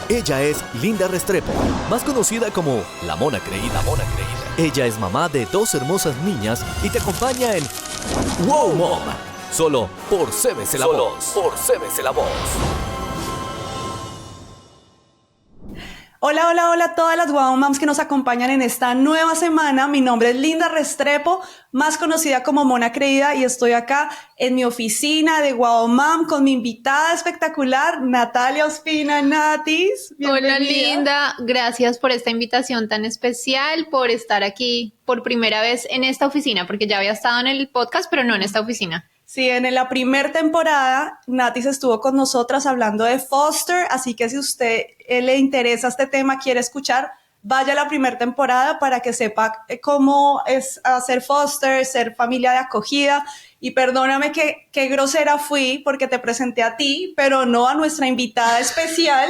Ella es Linda Restrepo, más conocida como La Mona Creída. Ella es mamá de 2 hermosas niñas y te acompaña en Wow Mom, solo por CBC La Voz. Hola, hola, hola a todas las Wow Moms que nos acompañan en esta nueva semana. Mi nombre es Linda Restrepo, más conocida como Mona Creída, y estoy acá en mi oficina de Wow Mom con mi invitada espectacular, Natalia Ospina. Natis, bienvenida. Hola Linda, gracias por esta invitación tan especial, por estar aquí por primera vez en esta oficina, porque ya había estado en el podcast, pero no en esta oficina. Sí, en la primera temporada, Natis estuvo con nosotras hablando de foster, así que si usted le interesa este tema, quiere escuchar, vaya a la primera temporada para que sepa cómo es hacer foster, ser familia de acogida. Y perdóname que grosera fui porque te presenté a ti, pero no a nuestra invitada especial,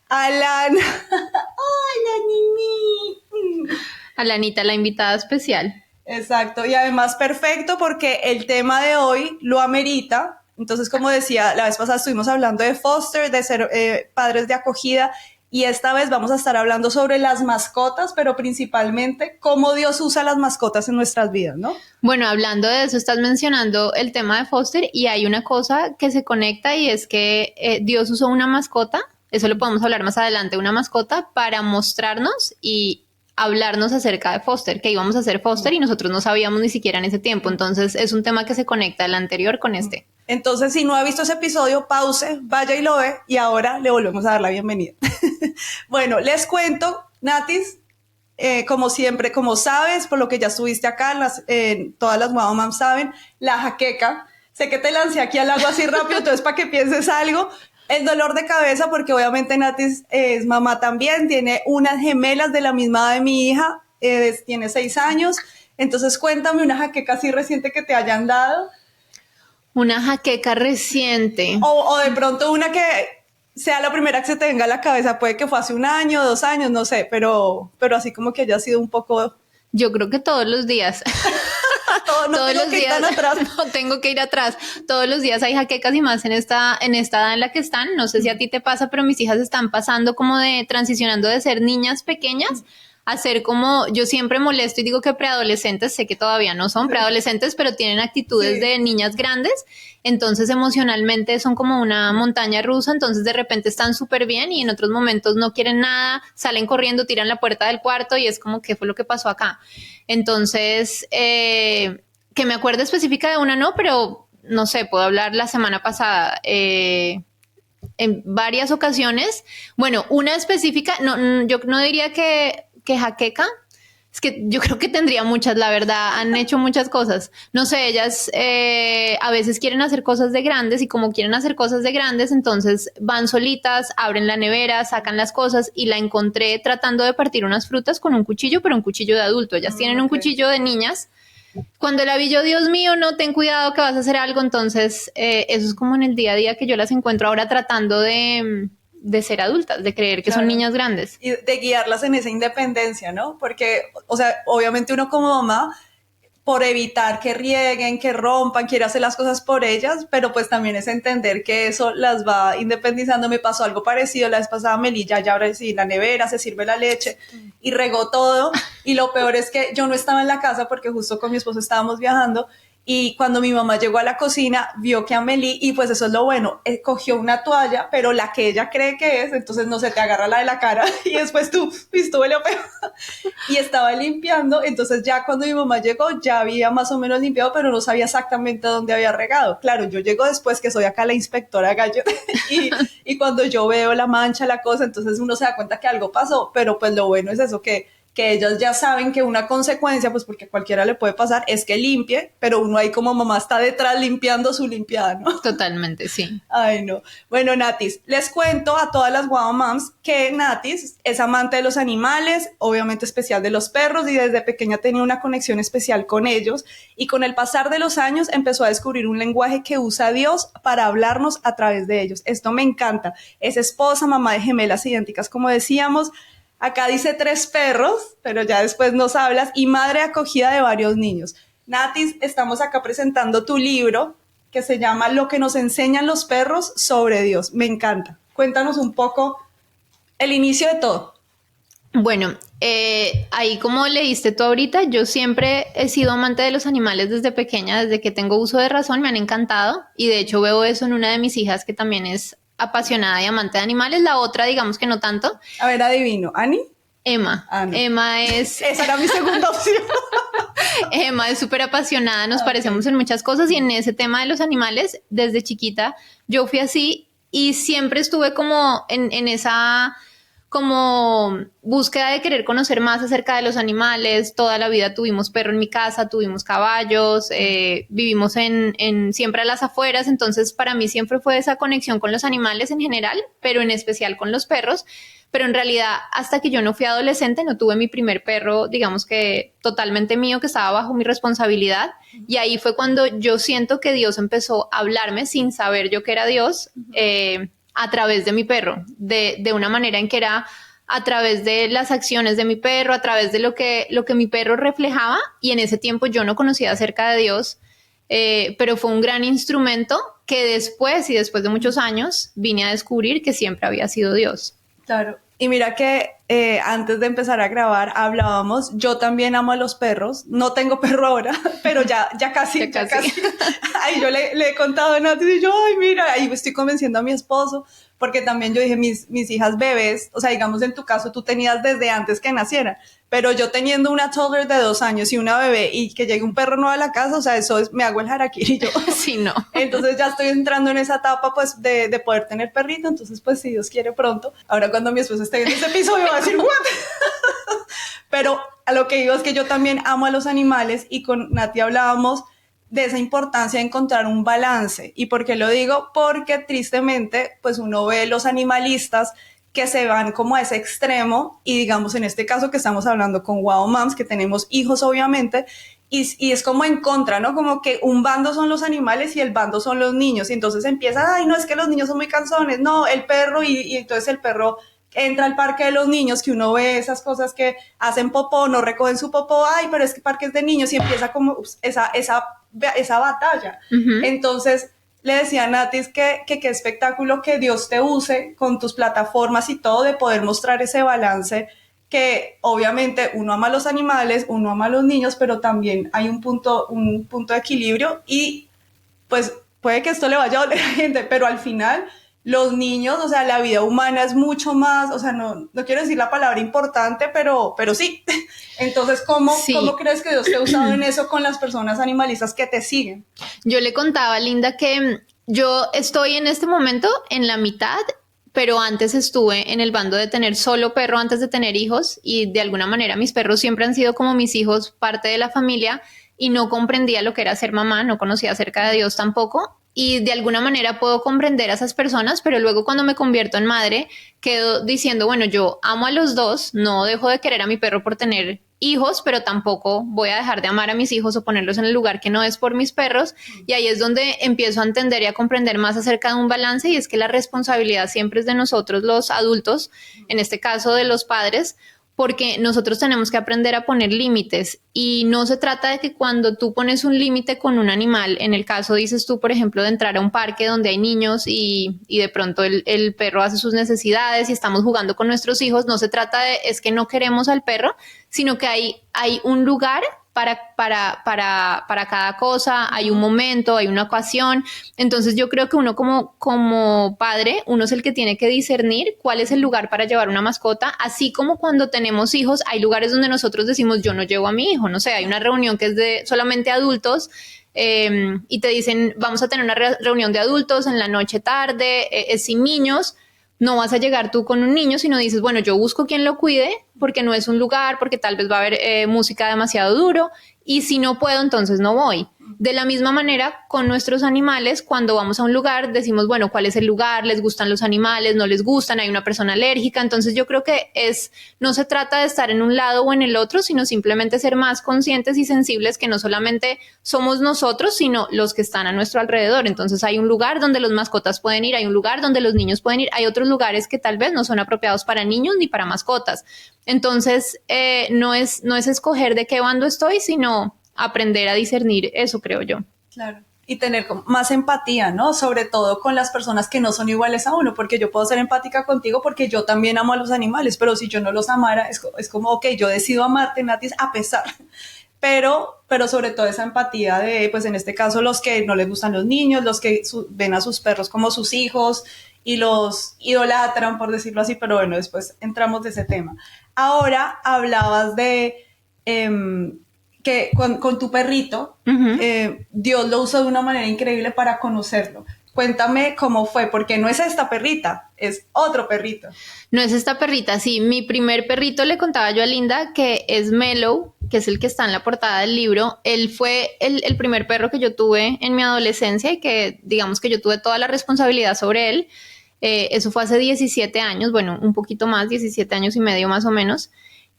Alan. ¡Ay, la niñita! Alanita, la invitada especial. Exacto, y además perfecto porque el tema de hoy lo amerita. Entonces, como decía, la vez pasada estuvimos hablando de foster, de ser padres de acogida, y esta vez vamos a estar hablando sobre las mascotas, pero principalmente cómo Dios usa las mascotas en nuestras vidas, ¿no? Bueno, hablando de eso, estás mencionando el tema de foster y hay una cosa que se conecta y es que Dios usó una mascota, eso lo podemos hablar más adelante, una mascota para mostrarnos y hablarnos acerca de foster, que íbamos a hacer foster y nosotros no sabíamos ni siquiera en ese tiempo. Entonces es un tema que se conecta el anterior con este. Entonces, si no ha visto ese episodio, pause, vaya y lo ve, y ahora le volvemos a dar la bienvenida. Bueno, les cuento, Natis, como siempre, como sabes, por lo que ya estuviste acá, todas las Wow Moms saben, la jaqueca. Sé que te lancé aquí al agua así rápido, entonces para que pienses algo. El dolor de cabeza, porque obviamente Natis es mamá también, tiene unas gemelas de la misma edad de mi hija, tiene 6 años. Entonces cuéntame una jaqueca así reciente que te hayan dado. Una jaqueca reciente. O de pronto una que sea la primera que se te venga a la cabeza, puede que fue hace 1 año, 2 años, no sé, pero así como que haya sido un poco... Yo creo que todos los días. No todos los días atrás. No tengo que ir atrás. Todos los días hay jaquecas y más en esta edad en la que están. No sé si a ti te pasa, pero mis hijas están pasando como de transicionando de ser niñas pequeñas a ser como, yo siempre molesto y digo que preadolescentes, sé que todavía no son preadolescentes, pero tienen actitudes de niñas grandes, entonces emocionalmente son como una montaña rusa, entonces de repente están súper bien y en otros momentos no quieren nada, salen corriendo, tiran la puerta del cuarto y es como, ¿qué fue lo que pasó acá? Entonces, que me acuerdo específica de una no, pero no sé, puedo hablar la semana pasada, en varias ocasiones, bueno, una específica, no, yo no diría que jaqueca, es que yo creo que tendría muchas, la verdad, han hecho muchas cosas. No sé, ellas a veces quieren hacer cosas de grandes y como quieren hacer cosas de grandes, entonces van solitas, abren la nevera, sacan las cosas y la encontré tratando de partir unas frutas con un cuchillo, pero un cuchillo de adulto. Ellas tienen un cuchillo de niñas. Cuando la vi yo, Dios mío, no, ten cuidado que vas a hacer algo. Entonces, eso es como en el día a día que yo las encuentro ahora tratando de ser adultas, de creer que son niñas grandes. Y de guiarlas en esa independencia, ¿no? Porque, o sea, obviamente uno como mamá, por evitar que rieguen, que rompan, quiere hacer las cosas por ellas, pero pues también es entender que eso las va independizando. Me pasó algo parecido la vez pasada, Melilla, ya ahora sí, la nevera, se sirve la leche y regó todo, y lo peor es que yo no estaba en la casa porque justo con mi esposo estábamos viajando, y cuando mi mamá llegó a la cocina, vio que Amelie, y pues eso es lo bueno, cogió una toalla, pero la que ella cree que es, entonces no se te agarra la de la cara, y después tú huele peor, y estaba limpiando, entonces ya cuando mi mamá llegó, ya había más o menos limpiado, pero no sabía exactamente dónde había regado. Claro, yo llego después, que soy acá la inspectora gallo, y cuando yo veo la mancha, la cosa, entonces uno se da cuenta que algo pasó, pero pues lo bueno es eso, que ellas ya saben que una consecuencia, pues porque a cualquiera le puede pasar, es que limpie, pero uno ahí como mamá está detrás limpiando su limpiada, ¿no? Totalmente, sí. Ay, no. Bueno, Natis, les cuento a todas las Wow Moms que Natis es amante de los animales, obviamente especial de los perros, y desde pequeña tenía una conexión especial con ellos, y con el pasar de los años empezó a descubrir un lenguaje que usa Dios para hablarnos a través de ellos. Esto me encanta. Es esposa, mamá de gemelas idénticas, como decíamos. Acá dice 3 perros, pero ya después nos hablas, y madre acogida de varios niños. Natis, estamos acá presentando tu libro que se llama Lo que nos enseñan los perros sobre Dios. Me encanta. Cuéntanos un poco el inicio de todo. Bueno, ahí como leíste tú ahorita, yo siempre he sido amante de los animales desde pequeña, desde que tengo uso de razón, me han encantado y de hecho veo eso en una de mis hijas que también es apasionada y amante de animales, la otra digamos que no tanto. A ver, adivino, ¿Ani? Emma. Ah, no. Emma es... Esa era mi segunda opción. Emma es súper apasionada, nos parecemos en muchas cosas y en ese tema de los animales, desde chiquita yo fui así y siempre estuve como en esa como búsqueda de querer conocer más acerca de los animales. Toda la vida tuvimos perro en mi casa, tuvimos caballos, vivimos siempre a las afueras, entonces para mí siempre fue esa conexión con los animales en general, pero en especial con los perros. Pero en realidad, hasta que yo no fui adolescente, no tuve mi primer perro, digamos que totalmente mío, que estaba bajo mi responsabilidad. Y ahí fue cuando yo siento que Dios empezó a hablarme sin saber yo que era Dios, a través de mi perro, de una manera en que era a través de las acciones de mi perro, a través de lo que mi perro reflejaba. Y en ese tiempo yo no conocía acerca de Dios, pero fue un gran instrumento que después de muchos años vine a descubrir que siempre había sido Dios. Claro. Y mira que antes de empezar a grabar hablábamos, yo también amo a los perros, no tengo perro ahora, pero ya casi. Ahí yo le he contado a Nati y yo, ay, mira, ahí estoy convenciendo a mi esposo, porque también yo dije, mis hijas bebés, o sea, digamos en tu caso tú tenías desde antes que nacieran, pero yo teniendo una toddler de 2 años y una bebé y que llegue un perro nuevo a la casa, o sea, eso es, me hago el harakiri yo. Sí, no. Entonces ya estoy entrando en esa etapa pues de poder tener perrito, entonces pues si Dios quiere pronto, ahora cuando mi esposo esté viendo este episodio va a decir, ¿what? Pero a lo que digo es que yo también amo a los animales y con Nati hablábamos de esa importancia de encontrar un balance. ¿Y por qué lo digo? Porque tristemente pues uno ve los animalistas que se van como a ese extremo y digamos en este caso que estamos hablando con Wow Moms, que tenemos hijos obviamente, y es como en contra, ¿no? Como que un bando son los animales y el bando son los niños, y entonces empieza, ay, no, es que los niños son muy cansones, no, el perro, y entonces el perro entra al parque de los niños, que uno ve esas cosas que hacen popó, no recogen su popó, ay, pero es que parque es de niños, y empieza como esa batalla. Uh-huh. Entonces, le decía a Natis que qué espectáculo que Dios te use con tus plataformas y todo de poder mostrar ese balance, que obviamente uno ama a los animales, uno ama a los niños, pero también hay un punto de equilibrio y pues puede que esto le vaya a doler a la gente, pero al final los niños, o sea, la vida humana es mucho más, o sea, no quiero decir la palabra importante, pero sí. Entonces, ¿cómo crees que Dios te ha usado en eso con las personas animalistas que te siguen? Yo le contaba a Linda que yo estoy en este momento en la mitad, pero antes estuve en el bando de tener solo perro antes de tener hijos y de alguna manera mis perros siempre han sido como mis hijos, parte de la familia, y no comprendía lo que era ser mamá, no conocía acerca de Dios tampoco. Y de alguna manera puedo comprender a esas personas, pero luego cuando me convierto en madre, quedo diciendo, bueno, yo amo a los dos, no dejo de querer a mi perro por tener hijos, pero tampoco voy a dejar de amar a mis hijos o ponerlos en el lugar que no es por mis perros. Y ahí es donde empiezo a entender y a comprender más acerca de un balance, y es que la responsabilidad siempre es de nosotros los adultos, en este caso de los padres, porque nosotros tenemos que aprender a poner límites y no se trata de que cuando tú pones un límite con un animal, en el caso dices tú, por ejemplo, de entrar a un parque donde hay niños y de pronto el perro hace sus necesidades y estamos jugando con nuestros hijos, no se trata de es que no queremos al perro, sino que hay un lugar para cada cosa, hay un momento, hay una ocasión. Entonces yo creo que uno como padre, uno es el que tiene que discernir cuál es el lugar para llevar una mascota, así como cuando tenemos hijos, hay lugares donde nosotros decimos yo no llevo a mi hijo, no sé, hay una reunión que es de solamente adultos, y te dicen vamos a tener una reunión de adultos en la noche tarde, es sin niños. No vas a llegar tú con un niño, sino dices, bueno, yo busco quien lo cuide porque no es un lugar, porque tal vez va a haber música demasiado duro y si no puedo, entonces no voy. De la misma manera, con nuestros animales, cuando vamos a un lugar, decimos, bueno, ¿cuál es el lugar? ¿Les gustan los animales? ¿No les gustan? ¿Hay una persona alérgica? Entonces yo creo que no se trata de estar en un lado o en el otro, sino simplemente ser más conscientes y sensibles que no solamente somos nosotros, sino los que están a nuestro alrededor. Entonces hay un lugar donde los mascotas pueden ir, hay un lugar donde los niños pueden ir, hay otros lugares que tal vez no son apropiados para niños ni para mascotas. Entonces no es escoger de qué bando estoy, sino aprender a discernir eso, creo yo. Claro. y tener más empatía, ¿no? Sobre todo con las personas que no son iguales a uno, porque yo puedo ser empática contigo porque yo también amo a los animales, pero si yo no los amara, es como, ok, yo decido amarte, Natis, a pesar. Pero sobre todo esa empatía de, pues en este caso, los que no les gustan los niños, los que ven a sus perros como sus hijos y los idolatran, por decirlo así, pero bueno, después entramos de ese tema. Ahora hablabas de que con tu perrito, Dios lo usó de una manera increíble para conocerlo. Cuéntame cómo fue, porque no es esta perrita, es otro perrito. No es esta perrita, sí. Mi primer perrito, le contaba yo a Linda, que es Mellow, que es el que está en la portada del libro. Él fue el primer perro que yo tuve en mi adolescencia y que, digamos que yo tuve toda la responsabilidad sobre él. Eso fue hace 17 años, bueno, un poquito más, 17 años y medio más o menos.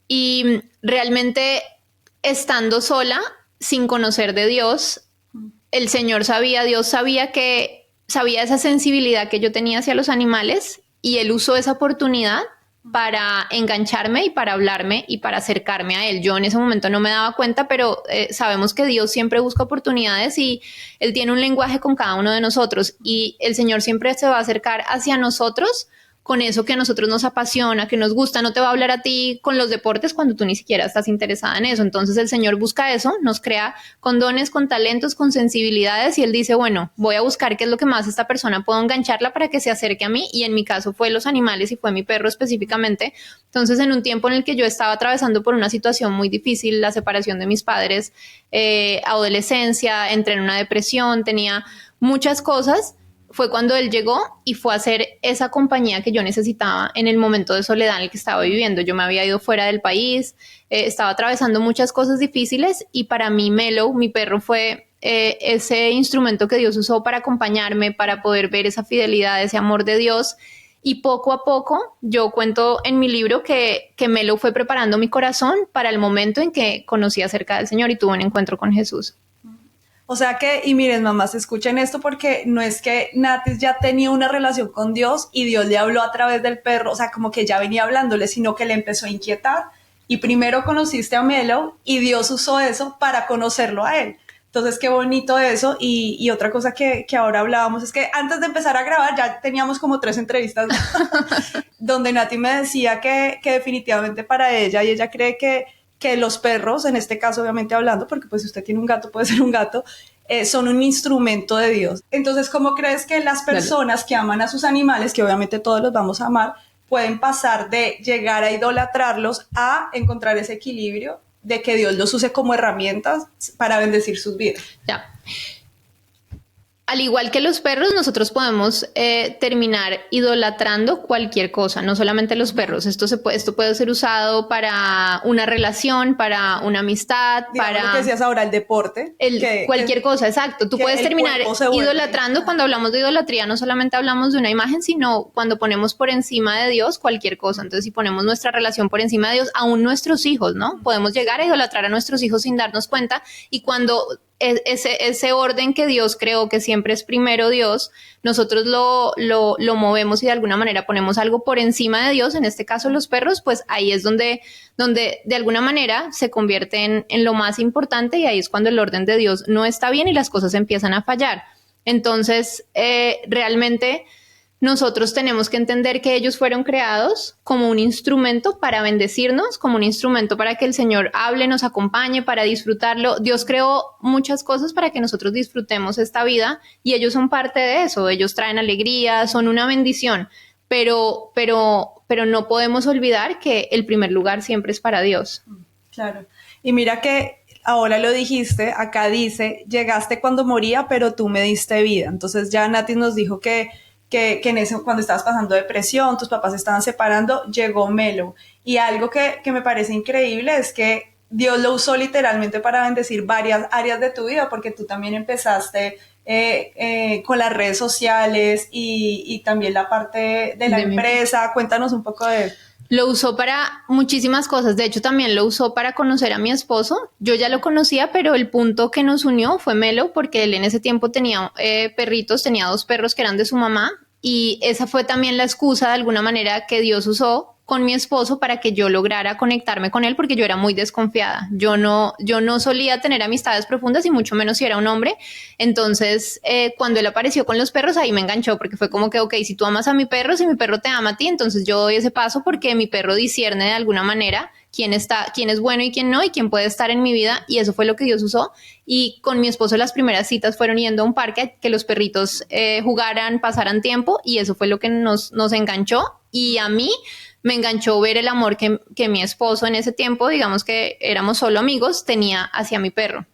Y realmente, estando sola, sin conocer de Dios, el Señor sabía, Dios sabía esa sensibilidad que yo tenía hacia los animales, y Él usó esa oportunidad para engancharme y para hablarme y para acercarme a Él. Yo en ese momento no me daba cuenta, pero sabemos que Dios siempre busca oportunidades y Él tiene un lenguaje con cada uno de nosotros, y el Señor siempre se va a acercar hacia nosotros con eso que a nosotros nos apasiona, que nos gusta. No te va a hablar a ti con los deportes cuando tú ni siquiera estás interesada en eso. Entonces el Señor busca eso, nos crea con dones, con talentos, con sensibilidades, y Él dice, bueno, voy a buscar qué es lo que más esta persona puedo engancharla para que se acerque a mí, y en mi caso fue los animales y fue mi perro específicamente. Entonces, en un tiempo en el que yo estaba atravesando por una situación muy difícil, la separación de mis padres, adolescencia, entré en una depresión, tenía muchas cosas, fue cuando Él llegó y fue a ser esa compañía que yo necesitaba en el momento de soledad en el que estaba viviendo. Yo me había ido fuera del país, estaba atravesando muchas cosas difíciles, y para mí Mellow, mi perro, fue ese instrumento que Dios usó para acompañarme, para poder ver esa fidelidad, ese amor de Dios. Y poco a poco, yo cuento en mi libro que Mellow fue preparando mi corazón para el momento en que conocí acerca del Señor y tuve un encuentro con Jesús. O sea que, y miren, mamás, escuchen esto, porque no es que Natis ya tenía una relación con Dios y Dios le habló a través del perro, o sea, como que ya venía hablándole, sino que le empezó a inquietar. Y primero conociste a Mellow y Dios usó eso para conocerlo a él. Entonces, qué bonito eso. Y otra cosa que ahora hablábamos es que antes de empezar a grabar ya teníamos como 3 entrevistas donde Nati me decía que definitivamente para ella, y ella cree que los perros, en este caso obviamente hablando, porque pues si usted tiene un gato, puede ser un gato, son un instrumento de Dios. Entonces, ¿cómo crees que las personas que aman a sus animales, que obviamente todos los vamos a amar, pueden pasar de llegar a idolatrarlos a encontrar ese equilibrio de que Dios los use como herramientas para bendecir sus vidas? Ya. Al igual que los perros, nosotros podemos terminar idolatrando cualquier cosa, no solamente los perros. Esto puede ser usado para una relación, para una amistad, Digamos para... lo que decías ahora, el deporte. Cualquier cosa, exacto. Tú puedes terminar idolatrando. Cuando hablamos de idolatría, no solamente hablamos de una imagen, sino cuando ponemos por encima de Dios cualquier cosa. Entonces, si ponemos nuestra relación por encima de Dios, aún nuestros hijos, ¿no? Podemos llegar a idolatrar a nuestros hijos sin darnos cuenta, y cuando... Ese orden que Dios creó, que siempre es primero Dios, nosotros lo movemos y de alguna manera ponemos algo por encima de Dios, en este caso los perros, pues ahí es donde de alguna manera se convierte en lo más importante, y ahí es cuando el orden de Dios no está bien y las cosas empiezan a fallar. Entonces, realmente nosotros tenemos que entender que ellos fueron creados como un instrumento para bendecirnos, como un instrumento para que el Señor hable, nos acompañe, para disfrutarlo. Dios creó muchas cosas para que nosotros disfrutemos esta vida, y ellos son parte de eso. Ellos traen alegría, son una bendición, pero no podemos olvidar que el primer lugar siempre es para Dios. Claro. Y mira que ahora lo dijiste, acá dice, llegaste cuando moría, pero tú me diste vida. Entonces ya Nati nos dijo que en eso, cuando estabas pasando depresión, tus papás se estaban separando, llegó Mellow. Y algo que me parece increíble es que Dios lo usó literalmente para bendecir varias áreas de tu vida, porque tú también empezaste con las redes sociales y también la parte de la empresa. Cuéntanos un poco de eso. Lo usó para muchísimas cosas. De hecho, también lo usó para conocer a mi esposo. Yo ya lo conocía, pero el punto que nos unió fue Mellow, porque él en ese tiempo tenía perritos, tenía 2 perros que eran de su mamá, y esa fue también la excusa de alguna manera que Dios usó con mi esposo para que yo lograra conectarme con él, porque yo era muy desconfiada. Yo no solía tener amistades profundas y mucho menos si era un hombre. Entonces, cuando él apareció con los perros, ahí me enganchó, porque fue como que, ok, si tú amas a mi perro, si mi perro te ama a ti, entonces yo doy ese paso porque mi perro discierne de alguna manera quién es bueno y quién no, y quién puede estar en mi vida, y eso fue lo que Dios usó. Y con mi esposo las primeras citas fueron yendo a un parque, que los perritos jugaran, pasaran tiempo, y eso fue lo que nos enganchó. Y a mí me enganchó ver el amor que mi esposo en ese tiempo, digamos que éramos solo amigos, tenía hacia mi perro.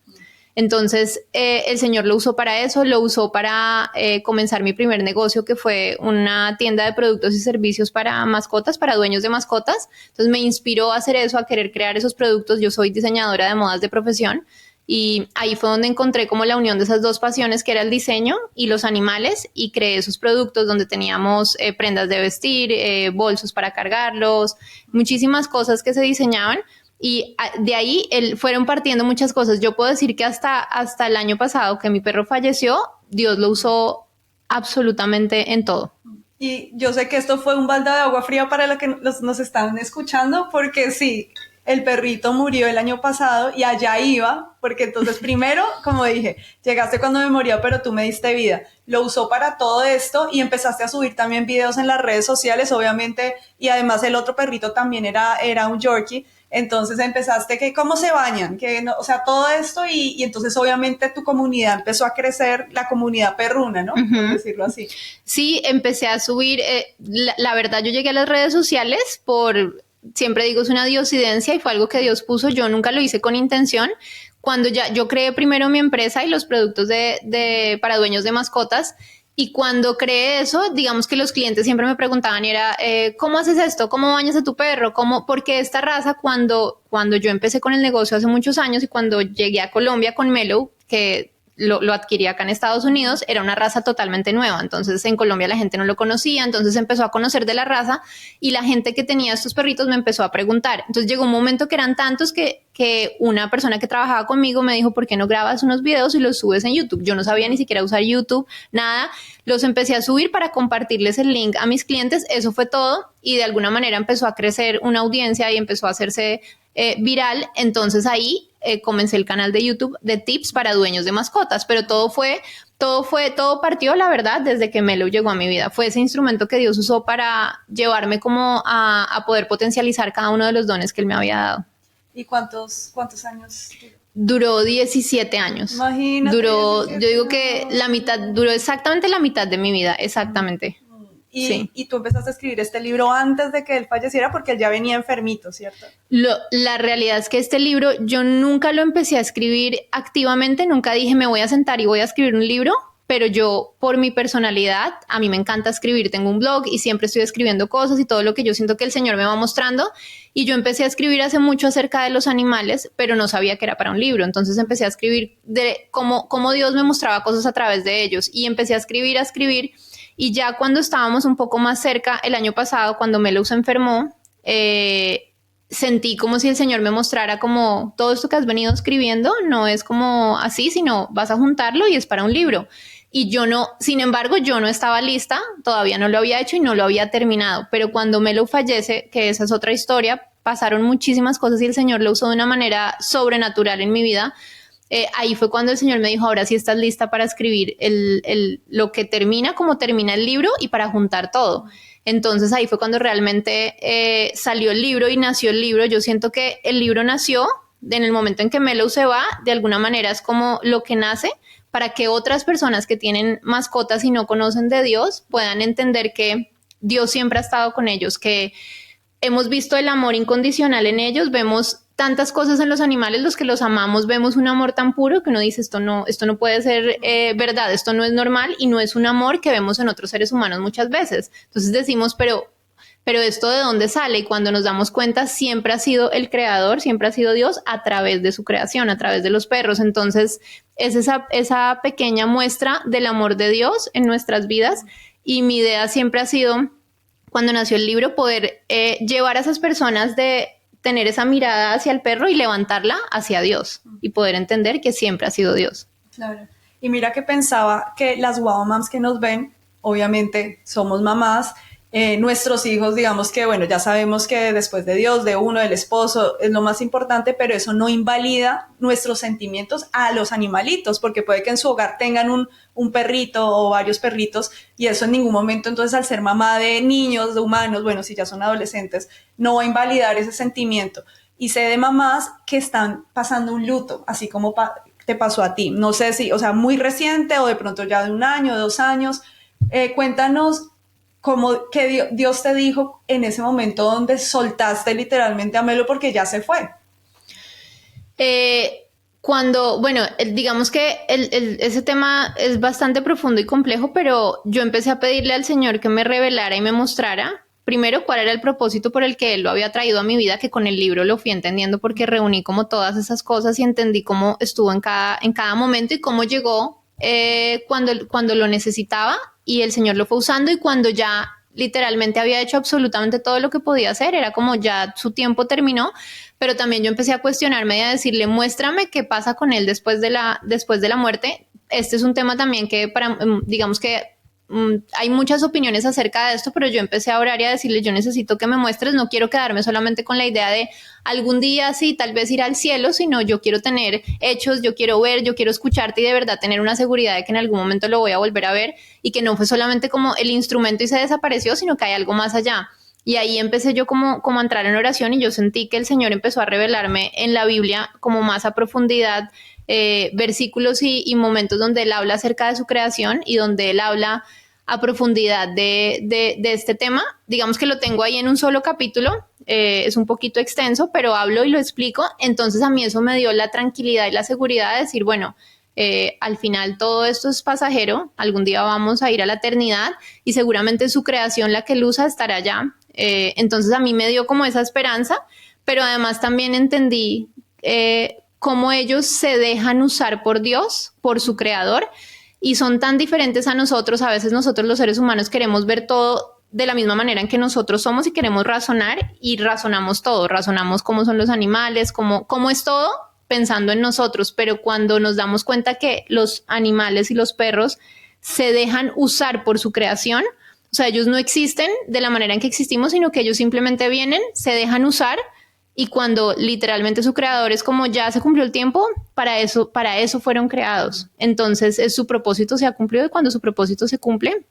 Entonces, el Señor lo usó para eso, lo usó para comenzar mi primer negocio, que fue una tienda de productos y servicios para mascotas, para dueños de mascotas. Entonces, me inspiró a hacer eso, a querer crear esos productos. Yo soy diseñadora de modas de profesión y ahí fue donde encontré como la unión de esas dos pasiones, que era el diseño y los animales, y creé esos productos donde teníamos prendas de vestir, bolsos para cargarlos, muchísimas cosas que se diseñaban. Y de ahí fueron partiendo muchas cosas. Yo puedo decir que hasta el año pasado, que mi perro falleció, Dios lo usó absolutamente en todo. Y yo sé que esto fue un balde de agua fría para los que nos están escuchando, porque sí, el perrito murió el año pasado y allá iba, porque entonces primero, como dije, llegaste cuando me murió, pero tú me diste vida. Lo usó para todo esto y empezaste a subir también videos en las redes sociales, obviamente, y además el otro perrito también era un Yorkie. Entonces empezaste que cómo se bañan, que no, o sea, todo esto y entonces obviamente tu comunidad empezó a crecer, la comunidad perruna, ¿no? Por decirlo así. Sí, empecé a subir, la verdad yo llegué a las redes sociales siempre digo, es una diosidencia y fue algo que Dios puso, yo nunca lo hice con intención. Cuando yo creé primero mi empresa y los productos para dueños de mascotas, y cuando creé eso, digamos que los clientes siempre me preguntaban, y era, ¿cómo haces esto? ¿Cómo bañas a tu perro? Porque esta raza, cuando yo empecé con el negocio hace muchos años y cuando llegué a Colombia con Mellow, que lo adquirí acá en Estados Unidos, era una raza totalmente nueva. Entonces en Colombia la gente no lo conocía, entonces empezó a conocer de la raza y la gente que tenía estos perritos me empezó a preguntar. Entonces llegó un momento que eran tantos que una persona que trabajaba conmigo me dijo, ¿por qué no grabas unos videos y los subes en YouTube? Yo no sabía ni siquiera usar YouTube, nada. Los empecé a subir para compartirles el link a mis clientes. Eso fue todo y de alguna manera empezó a crecer una audiencia y empezó a hacerse viral. Entonces ahí comencé el canal de YouTube de tips para dueños de mascotas, pero todo partió, la verdad, desde que Mellow llegó a mi vida. Fue ese instrumento que Dios usó para llevarme como a poder potencializar cada uno de los dones que Él me había dado. ¿Y cuántos años? Duró 17 años. Imagínate. Yo digo que duró exactamente la mitad de mi vida, exactamente. Y tú empezaste a escribir este libro antes de que él falleciera porque él ya venía enfermito, ¿cierto? La realidad es que este libro yo nunca lo empecé a escribir activamente, nunca dije me voy a sentar y voy a escribir un libro, pero yo por mi personalidad, a mí me encanta escribir, tengo un blog y siempre estoy escribiendo cosas y todo lo que yo siento que el Señor me va mostrando, y yo empecé a escribir hace mucho acerca de los animales, pero no sabía que era para un libro. Entonces empecé a escribir de cómo Dios me mostraba cosas a través de ellos, y empecé a escribir. Y ya cuando estábamos un poco más cerca, el año pasado, cuando Mellow se enfermó, sentí como si el Señor me mostrara como todo esto que has venido escribiendo no es como así, sino vas a juntarlo y es para un libro. Y sin embargo, yo no estaba lista, todavía no lo había hecho y no lo había terminado. Pero cuando Mellow fallece, que esa es otra historia, pasaron muchísimas cosas y el Señor lo usó de una manera sobrenatural en mi vida. Ahí fue cuando el Señor me dijo, ahora sí estás lista para escribir lo que termina, como termina el libro, y para juntar todo. Entonces ahí fue cuando realmente salió el libro y nació el libro. Yo siento que el libro nació en el momento en que Mellow se va, de alguna manera es como lo que nace para que otras personas que tienen mascotas y no conocen de Dios puedan entender que Dios siempre ha estado con ellos, que hemos visto el amor incondicional en ellos, vemos tantas cosas en los animales, los que los amamos, vemos un amor tan puro que uno dice, esto no puede ser verdad, esto no es normal y no es un amor que vemos en otros seres humanos muchas veces. Entonces decimos, pero ¿esto de dónde sale? Y cuando nos damos cuenta, siempre ha sido el creador, siempre ha sido Dios a través de su creación, a través de los perros. Entonces es esa pequeña muestra del amor de Dios en nuestras vidas, y mi idea siempre ha sido, cuando nació el libro, poder llevar a esas personas de tener esa mirada hacia el perro y levantarla hacia Dios y poder entender que siempre ha sido Dios. Claro. Y mira que pensaba que las wow moms que nos ven, obviamente somos mamás Nuestros hijos, digamos que, bueno, ya sabemos que después de Dios, de uno, del esposo, es lo más importante, pero eso no invalida nuestros sentimientos a los animalitos, porque puede que en su hogar tengan un perrito o varios perritos, y eso en ningún momento, entonces, al ser mamá de niños, de humanos, bueno, si ya son adolescentes, no va a invalidar ese sentimiento. Y sé de mamás que están pasando un luto, así como te pasó a ti. No sé si, o sea, muy reciente o de pronto ya de 1 año, 2 años. Cuéntanos cómo que Dios te dijo en ese momento donde soltaste literalmente a Melo porque ya se fue. Bueno, digamos que ese tema es bastante profundo y complejo, pero yo empecé a pedirle al Señor que me revelara y me mostrara, primero, cuál era el propósito por el que Él lo había traído a mi vida, que con el libro lo fui entendiendo porque reuní como todas esas cosas y entendí cómo estuvo en cada momento y cómo llegó cuando lo necesitaba, y el Señor lo fue usando, y cuando ya literalmente había hecho absolutamente todo lo que podía hacer, era como ya su tiempo terminó. Pero también yo empecé a cuestionarme y a decirle, muéstrame qué pasa con él después de la muerte. Este es un tema también que digamos que hay muchas opiniones acerca de esto, pero yo empecé a orar y a decirle, yo necesito que me muestres, no quiero quedarme solamente con la idea de algún día sí, tal vez ir al cielo, sino yo quiero tener hechos, yo quiero ver, yo quiero escucharte y de verdad tener una seguridad de que en algún momento lo voy a volver a ver y que no fue solamente como el instrumento y se desapareció, sino que hay algo más allá. Y ahí empecé yo como a entrar en oración, y yo sentí que el Señor empezó a revelarme en la Biblia como más a profundidad versículos y momentos donde Él habla acerca de su creación y donde Él habla a profundidad de este tema. Digamos que lo tengo ahí en un solo capítulo, es un poquito extenso, pero hablo y lo explico. Entonces a mí eso me dio la tranquilidad y la seguridad de decir, bueno, al final todo esto es pasajero, algún día vamos a ir a la eternidad y seguramente su creación, la que Él usa, estará allá. Entonces a mí me dio como esa esperanza, pero además también entendí cómo ellos se dejan usar por Dios, por su creador, y son tan diferentes a nosotros. A veces nosotros los seres humanos queremos ver todo de la misma manera en que nosotros somos y queremos razonar, y razonamos todo, razonamos cómo son los animales, cómo es todo pensando en nosotros, pero cuando nos damos cuenta que los animales y los perros se dejan usar por su creación, o sea, ellos no existen de la manera en que existimos, sino que ellos simplemente vienen, se dejan usar, y cuando literalmente su creador es como ya se cumplió el tiempo, para eso fueron creados. Entonces su propósito se ha cumplido, y cuando su propósito se cumple,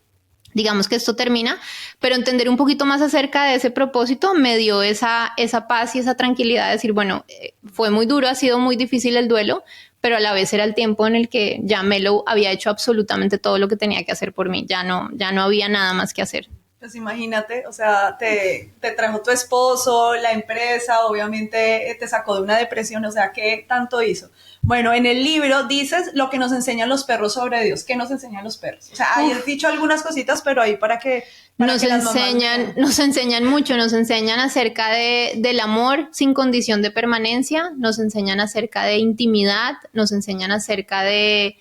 digamos que esto termina, pero entender un poquito más acerca de ese propósito me dio esa paz y esa tranquilidad de decir, bueno, fue muy duro, ha sido muy difícil el duelo, pero a la vez era el tiempo en el que ya Melo había hecho absolutamente todo lo que tenía que hacer por mí, ya no había nada más que hacer. Pues imagínate, o sea, te trajo tu esposo, la empresa, obviamente te sacó de una depresión, o sea, ¿qué tanto hizo? Bueno, en el libro dices lo que nos enseñan los perros sobre Dios. ¿Qué nos enseñan los perros? O sea, ahí has dicho algunas cositas, pero ahí nos enseñan mucho, nos enseñan acerca del amor sin condición de permanencia, nos enseñan acerca de intimidad, nos enseñan acerca de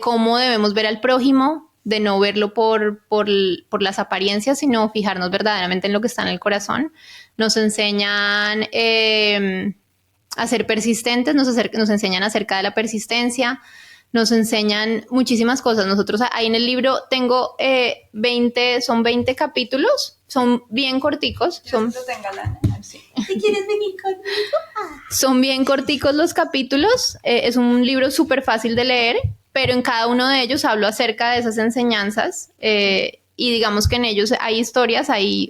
cómo debemos ver al prójimo, de no verlo por las apariencias, sino fijarnos verdaderamente en lo que está en el corazón. Nos enseñan a ser persistentes, nos enseñan acerca de la persistencia, nos enseñan muchísimas cosas. Nosotros ahí en el libro tengo 20 capítulos, son bien corticos. Sí. ¿Te quieres venir conmigo? Son bien corticos los capítulos, es un libro súper fácil de leer, pero en cada uno de ellos hablo acerca de esas enseñanzas, y digamos que en ellos hay historias, ahí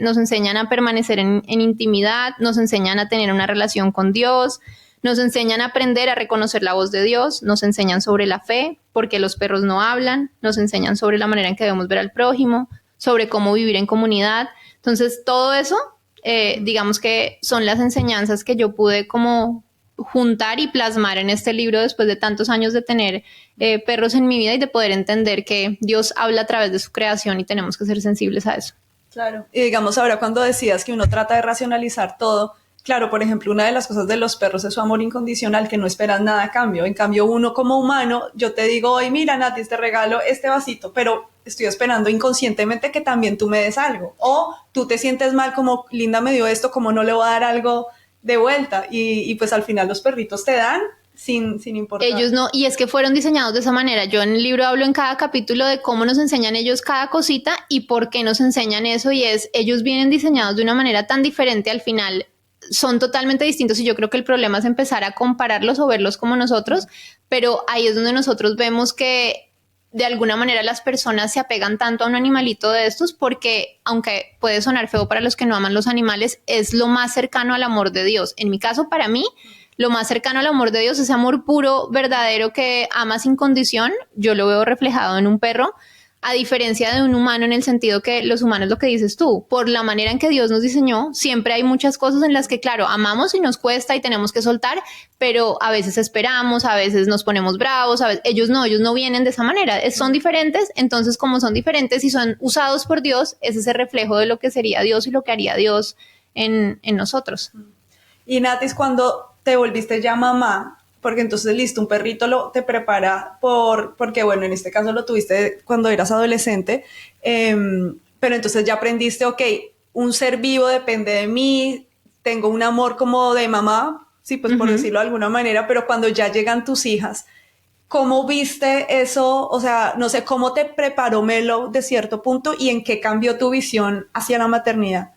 nos enseñan a permanecer en intimidad, nos enseñan a tener una relación con Dios, nos enseñan a aprender a reconocer la voz de Dios, nos enseñan sobre la fe, porque los perros no hablan, nos enseñan sobre la manera en que debemos ver al prójimo, sobre cómo vivir en comunidad. Entonces todo eso, digamos que son las enseñanzas que yo pude como juntar y plasmar en este libro después de tantos años de tener perros en mi vida y de poder entender que Dios habla a través de su creación y tenemos que ser sensibles a eso. Claro, y digamos ahora cuando decías que uno trata de racionalizar todo, claro, por ejemplo, una de las cosas de los perros es su amor incondicional, que no esperan nada a cambio. En cambio, uno como humano, yo te digo, hoy mira, Nati, te regalo este vasito, pero estoy esperando inconscientemente que también tú me des algo. O tú te sientes mal como, Linda me dio esto, como no le voy a dar algo de vuelta. Y pues al final los perritos te dan sin importar. Ellos no, y es que fueron diseñados de esa manera. Yo en el libro hablo en cada capítulo de cómo nos enseñan ellos cada cosita y por qué nos enseñan eso, y es, ellos vienen diseñados de una manera tan diferente, al final son totalmente distintos, y yo creo que el problema es empezar a compararlos o verlos como nosotros, pero ahí es donde nosotros vemos que de alguna manera las personas se apegan tanto a un animalito de estos porque, aunque puede sonar feo para los que no aman los animales, es lo más cercano al amor de Dios. En mi caso, para mí, lo más cercano al amor de Dios, ese amor puro, verdadero, que ama sin condición, yo lo veo reflejado en un perro, a diferencia de un humano, en el sentido que los humanos, lo que dices tú, por la manera en que Dios nos diseñó, siempre hay muchas cosas en las que, claro, amamos y nos cuesta y tenemos que soltar, pero a veces esperamos, a veces nos ponemos bravos, a veces, ellos no vienen de esa manera, son diferentes, entonces como son diferentes y son usados por Dios, es ese reflejo de lo que sería Dios y lo que haría Dios en nosotros. Y Natis, cuando te volviste ya mamá, porque entonces listo, un perrito te prepara porque bueno, en este caso lo tuviste cuando eras adolescente, pero entonces ya aprendiste, ok, un ser vivo depende de mí, tengo un amor como de mamá, sí, pues por decirlo de alguna manera, pero cuando ya llegan tus hijas, ¿cómo viste eso? O sea, no sé, ¿cómo te preparó Melo de cierto punto y en qué cambió tu visión hacia la maternidad?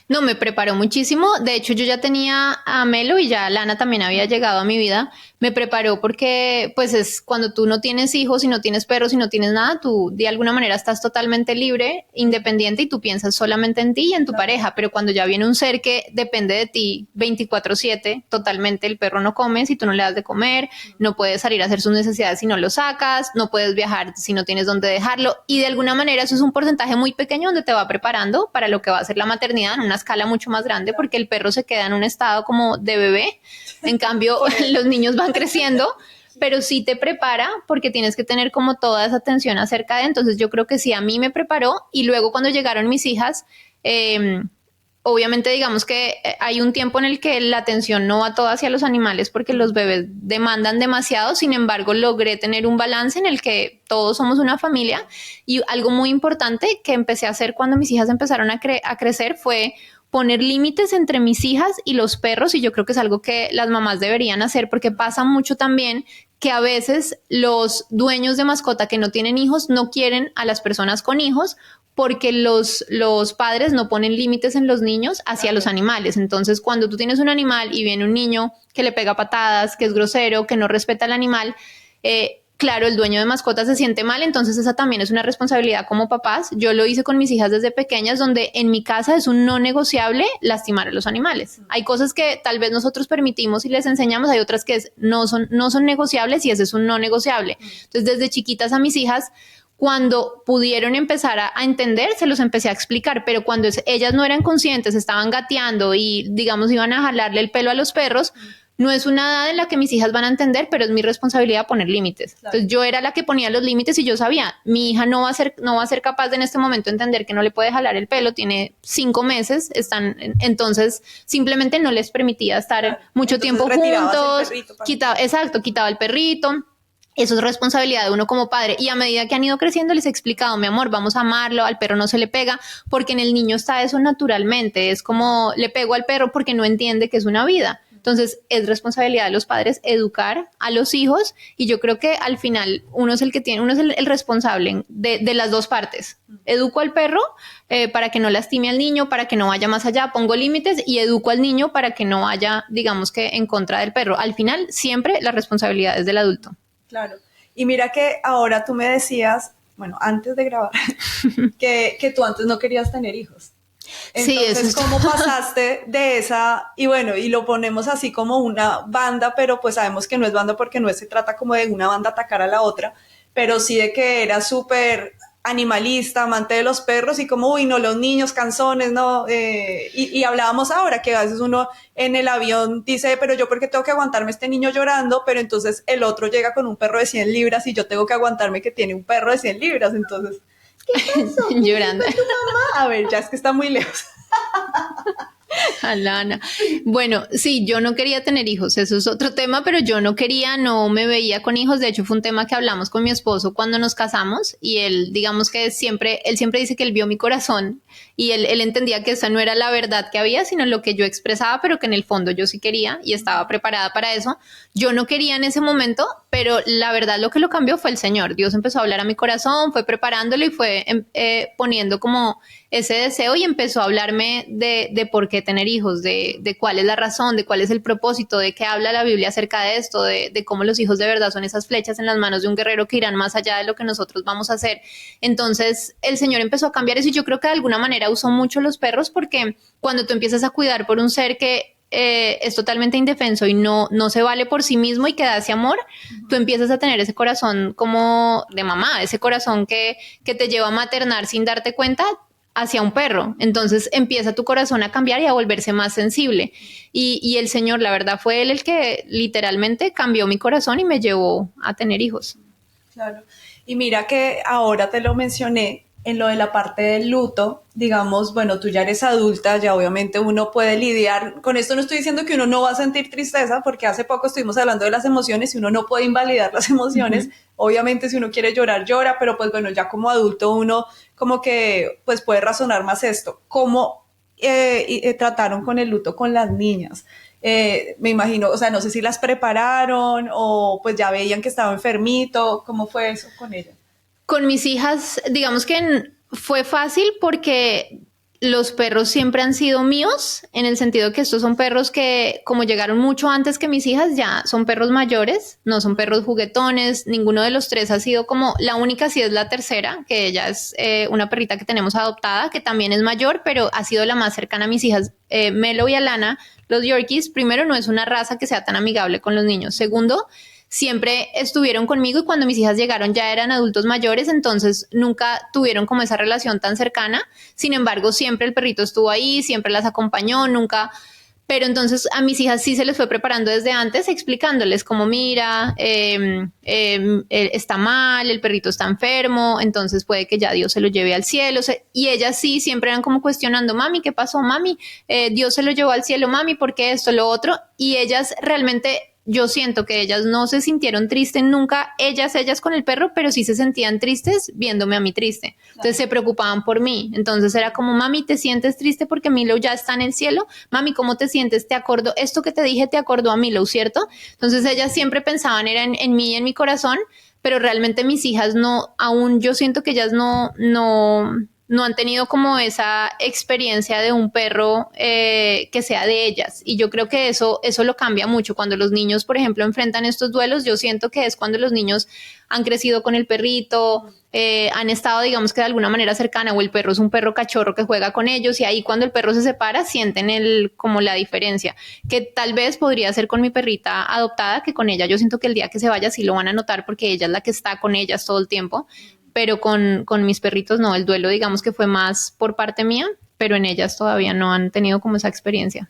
No, me preparó muchísimo. De hecho, yo ya tenía a Melo y ya Lana también había llegado a mi vida. Me preparó porque, pues, es cuando tú no tienes hijos y no tienes perros y no tienes nada, tú de alguna manera estás totalmente libre, independiente, y tú piensas solamente en ti y en tu pareja. Pero cuando ya viene un ser que depende de ti 24/7, totalmente, el perro no come si tú no le das de comer, no puedes salir a hacer sus necesidades si no lo sacas, no puedes viajar si no tienes dónde dejarlo. Y de alguna manera eso es un porcentaje muy pequeño donde te va preparando para lo que va a ser la maternidad en una escala mucho más grande, porque el perro se queda en un estado como de bebé. En cambio, los niños van creciendo, pero sí te prepara porque tienes que tener como toda esa atención acerca de. Entonces yo creo que sí, a mí me preparó. Y luego cuando llegaron mis hijas, obviamente digamos que hay un tiempo en el que la atención no va toda hacia los animales porque los bebés demandan demasiado. Sin embargo, logré tener un balance en el que todos somos una familia. Y algo muy importante que empecé a hacer cuando mis hijas empezaron a crecer fue poner límites entre mis hijas y los perros, y yo creo que es algo que las mamás deberían hacer, porque pasa mucho también que a veces los dueños de mascota que no tienen hijos no quieren a las personas con hijos porque los padres no ponen límites en los niños hacia los animales. Entonces, cuando tú tienes un animal y viene un niño que le pega patadas, que es grosero, que no respeta al animal, claro, el dueño de mascotas se siente mal, entonces esa también es una responsabilidad como papás. Yo lo hice con mis hijas desde pequeñas, donde en mi casa es un no negociable lastimar a los animales. Hay cosas que tal vez nosotros permitimos y les enseñamos, hay otras que no son negociables, y ese es un no negociable. Entonces, desde chiquitas a mis hijas, cuando pudieron empezar a entender, se los empecé a explicar, pero cuando ellas no eran conscientes, estaban gateando y, digamos, iban a jalarle el pelo a los perros, no es una edad en la que mis hijas van a entender, pero es mi responsabilidad poner límites. Claro. Entonces yo era la que ponía los límites y yo sabía, mi hija no va a ser capaz de en este momento entender que no le puede jalar el pelo, tiene 5 meses, entonces simplemente no les permitía estar mucho entonces, tiempo juntos, quitaba el perrito. Eso es responsabilidad de uno como padre, y a medida que han ido creciendo les he explicado, mi amor, vamos a amarlo, al perro no se le pega, porque en el niño está eso naturalmente, es como le pego al perro porque no entiende que es una vida. Entonces, es responsabilidad de los padres educar a los hijos, y yo creo que al final uno es el responsable de las dos partes. Educo al perro para que no lastime al niño, para que no vaya más allá, pongo límites, y educo al niño para que no vaya, digamos que en contra del perro. Al final, siempre la responsabilidad es del adulto. Claro. Y mira que ahora tú me decías, bueno, antes de grabar, que tú antes no querías tener hijos. Entonces, sí, ¿cómo pasaste de esa? Y bueno, y lo ponemos así como una banda, pero pues sabemos que no es banda porque no se trata como de una banda atacar a la otra, pero sí de que era súper animalista, amante de los perros, y como, uy, no, los niños canzones, ¿no? Y hablábamos ahora que a veces uno en el avión dice, pero yo ¿por qué tengo que aguantarme este niño llorando? Pero entonces el otro llega con un perro de 100 libras y yo tengo que aguantarme que tiene un perro de 100 libras, entonces... ¿Qué pasó? Llorando. ¿Qué tu mamá? A ver, ya es que está muy lejos. Alana. Bueno, sí, yo no quería tener hijos, eso es otro tema, pero yo no quería, no me veía con hijos. De hecho, fue un tema que hablamos con mi esposo cuando nos casamos y él, digamos que él siempre dice que él vio mi corazón y él entendía que esa no era la verdad que había, sino lo que yo expresaba, pero que en el fondo yo sí quería y estaba preparada para eso. Yo no quería en ese momento, pero la verdad lo que lo cambió fue el Señor. Dios empezó a hablar a mi corazón, fue preparándolo y fue poniendo como ese deseo y empezó a hablarme de por qué tener hijos, de cuál es la razón, de cuál es el propósito, de qué habla la Biblia acerca de esto, de cómo los hijos de verdad son esas flechas en las manos de un guerrero que irán más allá de lo que nosotros vamos a hacer. Entonces el Señor empezó a cambiar eso y yo creo que de alguna manera usó mucho los perros porque cuando tú empiezas a cuidar por un ser que es totalmente indefenso y no se vale por sí mismo y que da ese amor, tú empiezas a tener ese corazón como de mamá, ese corazón que te lleva a maternar sin darte cuenta hacia un perro. Entonces empieza tu corazón a cambiar y a volverse más sensible. Y el Señor, la verdad, fue Él el que literalmente cambió mi corazón y me llevó a tener hijos. Claro. Y mira que ahora te lo mencioné en lo de la parte del luto, digamos, bueno, tú ya eres adulta, ya obviamente uno puede lidiar con esto. No estoy diciendo que uno no va a sentir tristeza, porque hace poco estuvimos hablando de las emociones y uno no puede invalidar las emociones. Uh-huh. Obviamente si uno quiere llorar, llora, pero pues bueno, ya como adulto uno como que pues puede razonar más esto. ¿Cómo trataron con el luto con las niñas? Me imagino, o sea, no sé si las prepararon o pues ya veían que estaba enfermito. ¿Cómo fue eso con ellas? Con mis hijas, digamos que fue fácil porque los perros siempre han sido míos, en el sentido que estos son perros que, como llegaron mucho antes que mis hijas, ya son perros mayores, no son perros juguetones, ninguno de los tres ha sido como, la única sí es la tercera, que ella es una perrita que tenemos adoptada, que también es mayor, pero ha sido la más cercana a mis hijas, Melo y Alana, los Yorkies. Primero, no es una raza que sea tan amigable con los niños. Segundo, siempre estuvieron conmigo y cuando mis hijas llegaron ya eran adultos mayores, entonces nunca tuvieron como esa relación tan cercana. Sin embargo, siempre el perrito estuvo ahí, siempre las acompañó, nunca. Pero entonces a mis hijas sí se les fue preparando desde antes, explicándoles como mira, está mal, el perrito está enfermo, entonces puede que ya Dios se lo lleve al cielo. Y ellas sí siempre eran como cuestionando, mami, ¿qué pasó, mami? Dios se lo llevó al cielo, mami, ¿por qué esto, lo otro? Y ellas realmente... Yo siento que ellas no se sintieron tristes nunca, ellas con el perro, pero sí se sentían tristes viéndome a mí triste. Entonces se preocupaban por mí. Entonces era como, mami, ¿te sientes triste porque Milo ya está en el cielo? Mami, ¿cómo te sientes? ¿Te acordó? Esto que te dije te acordó a Milo, ¿cierto? Entonces ellas siempre pensaban era en mí y en mi corazón, pero realmente mis hijas no, aún yo siento que ellas no han tenido como esa experiencia de un perro que sea de ellas. Y yo creo que eso lo cambia mucho. Cuando los niños, por ejemplo, enfrentan estos duelos, yo siento que es cuando los niños han crecido con el perrito, han estado, digamos que de alguna manera cercana, o el perro es un perro cachorro que juega con ellos, y ahí cuando el perro se separa, sienten como la diferencia, que tal vez podría ser con mi perrita adoptada, que con ella yo siento que el día que se vaya sí lo van a notar, porque ella es la que está con ellas todo el tiempo. Pero con mis perritos no, el duelo digamos que fue más por parte mía, pero en ellas todavía no han tenido como esa experiencia.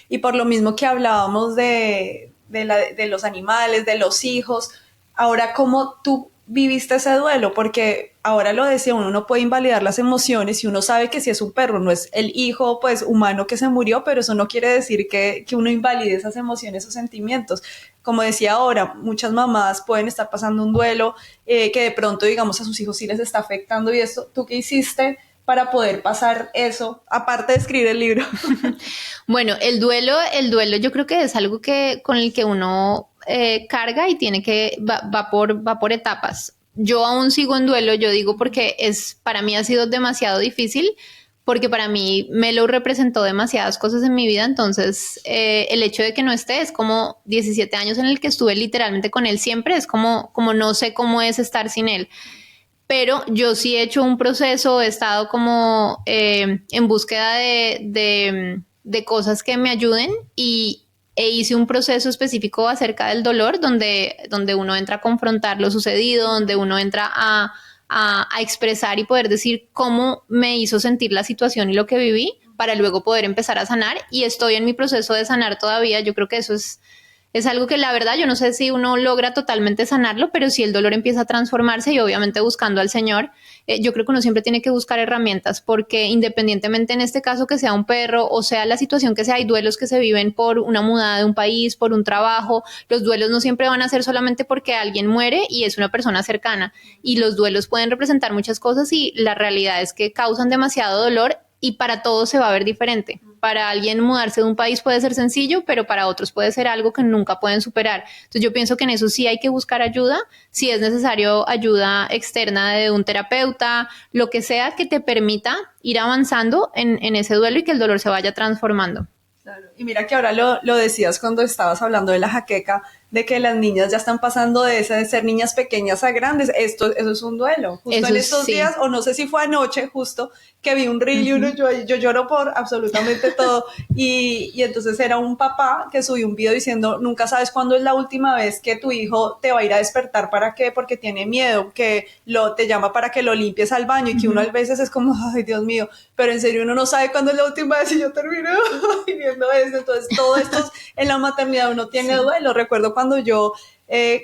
Y por lo mismo que hablábamos de los animales, de los hijos, ahora ¿cómo tú viviste ese duelo? Porque ahora lo decía, uno no puede invalidar las emociones y uno sabe que si es un perro, no es el hijo pues humano que se murió, pero eso no quiere decir que uno invalide esas emociones o sentimientos. Como decía ahora, muchas mamás pueden estar pasando un duelo que de pronto, digamos, a sus hijos sí les está afectando y esto, ¿tú qué hiciste para poder pasar eso, aparte de escribir el libro? Bueno, el duelo yo creo que es algo con el que uno carga y va por etapas. Yo aún sigo en duelo, yo digo, porque para mí ha sido demasiado difícil, porque para mí Melo representó demasiadas cosas en mi vida, entonces el hecho de que no esté es como 17 años en el que estuve literalmente con él siempre, es como no sé cómo es estar sin él. Pero yo sí he hecho un proceso, he estado como en búsqueda de cosas que me ayuden e hice un proceso específico acerca del dolor donde uno entra a confrontar lo sucedido, donde uno entra a expresar y poder decir cómo me hizo sentir la situación y lo que viví para luego poder empezar a sanar, y estoy en mi proceso de sanar todavía. Yo creo que eso es Es algo que la verdad yo no sé si uno logra totalmente sanarlo, pero si el dolor empieza a transformarse y obviamente buscando al Señor, yo creo que uno siempre tiene que buscar herramientas porque independientemente en este caso que sea un perro o sea la situación que sea, hay duelos que se viven por una mudada de un país, por un trabajo, los duelos no siempre van a ser solamente porque alguien muere y es una persona cercana y los duelos pueden representar muchas cosas y la realidad es que causan demasiado dolor y para todos se va a ver diferente. Para alguien mudarse de un país puede ser sencillo, pero para otros puede ser algo que nunca pueden superar. Entonces yo pienso que en eso sí hay que buscar ayuda, si es necesario ayuda externa de un terapeuta, lo que sea que te permita ir avanzando en ese duelo y que el dolor se vaya transformando. Claro. Y mira que ahora lo decías cuando estabas hablando de la jaqueca, de que las niñas ya están pasando de ser niñas pequeñas a grandes. Eso es un duelo. Justo eso en estos sí. días, o no sé si fue anoche justo, que vi un reel y yo lloro por absolutamente todo. Y entonces era un papá que subió un video diciendo, nunca sabes cuándo es la última vez que tu hijo te va a ir a despertar. ¿Para qué? Porque tiene miedo, que te llama para que lo limpies al baño y que uno a veces es como, ay, Dios mío, pero en serio uno no sabe cuándo es la última vez y yo termino viviendo eso. Entonces todo esto en la maternidad uno tiene duelo. Recuerdo cuando yo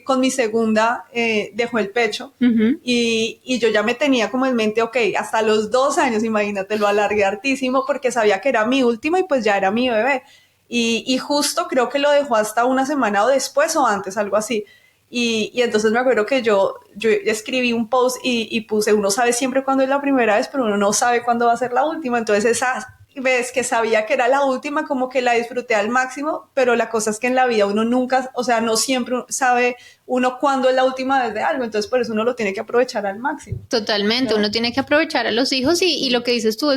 con mi segunda dejó el pecho y yo ya me tenía como en mente, ok, hasta los 2 años, imagínate, lo alargué hartísimo porque sabía que era mi última y pues ya era mi bebé. Y justo creo que lo dejó hasta una semana o después o antes, algo así. Y entonces me acuerdo que yo escribí un post y puse, uno sabe siempre cuándo es la primera vez, pero uno no sabe cuándo va a ser la última. Entonces esa vez que sabía que era la última, como que la disfruté al máximo, pero la cosa es que en la vida uno nunca, o sea, no siempre sabe uno cuándo es la última vez de algo, entonces por eso uno lo tiene que aprovechar al máximo. Totalmente, uno tiene que aprovechar a los hijos y lo que dices tú,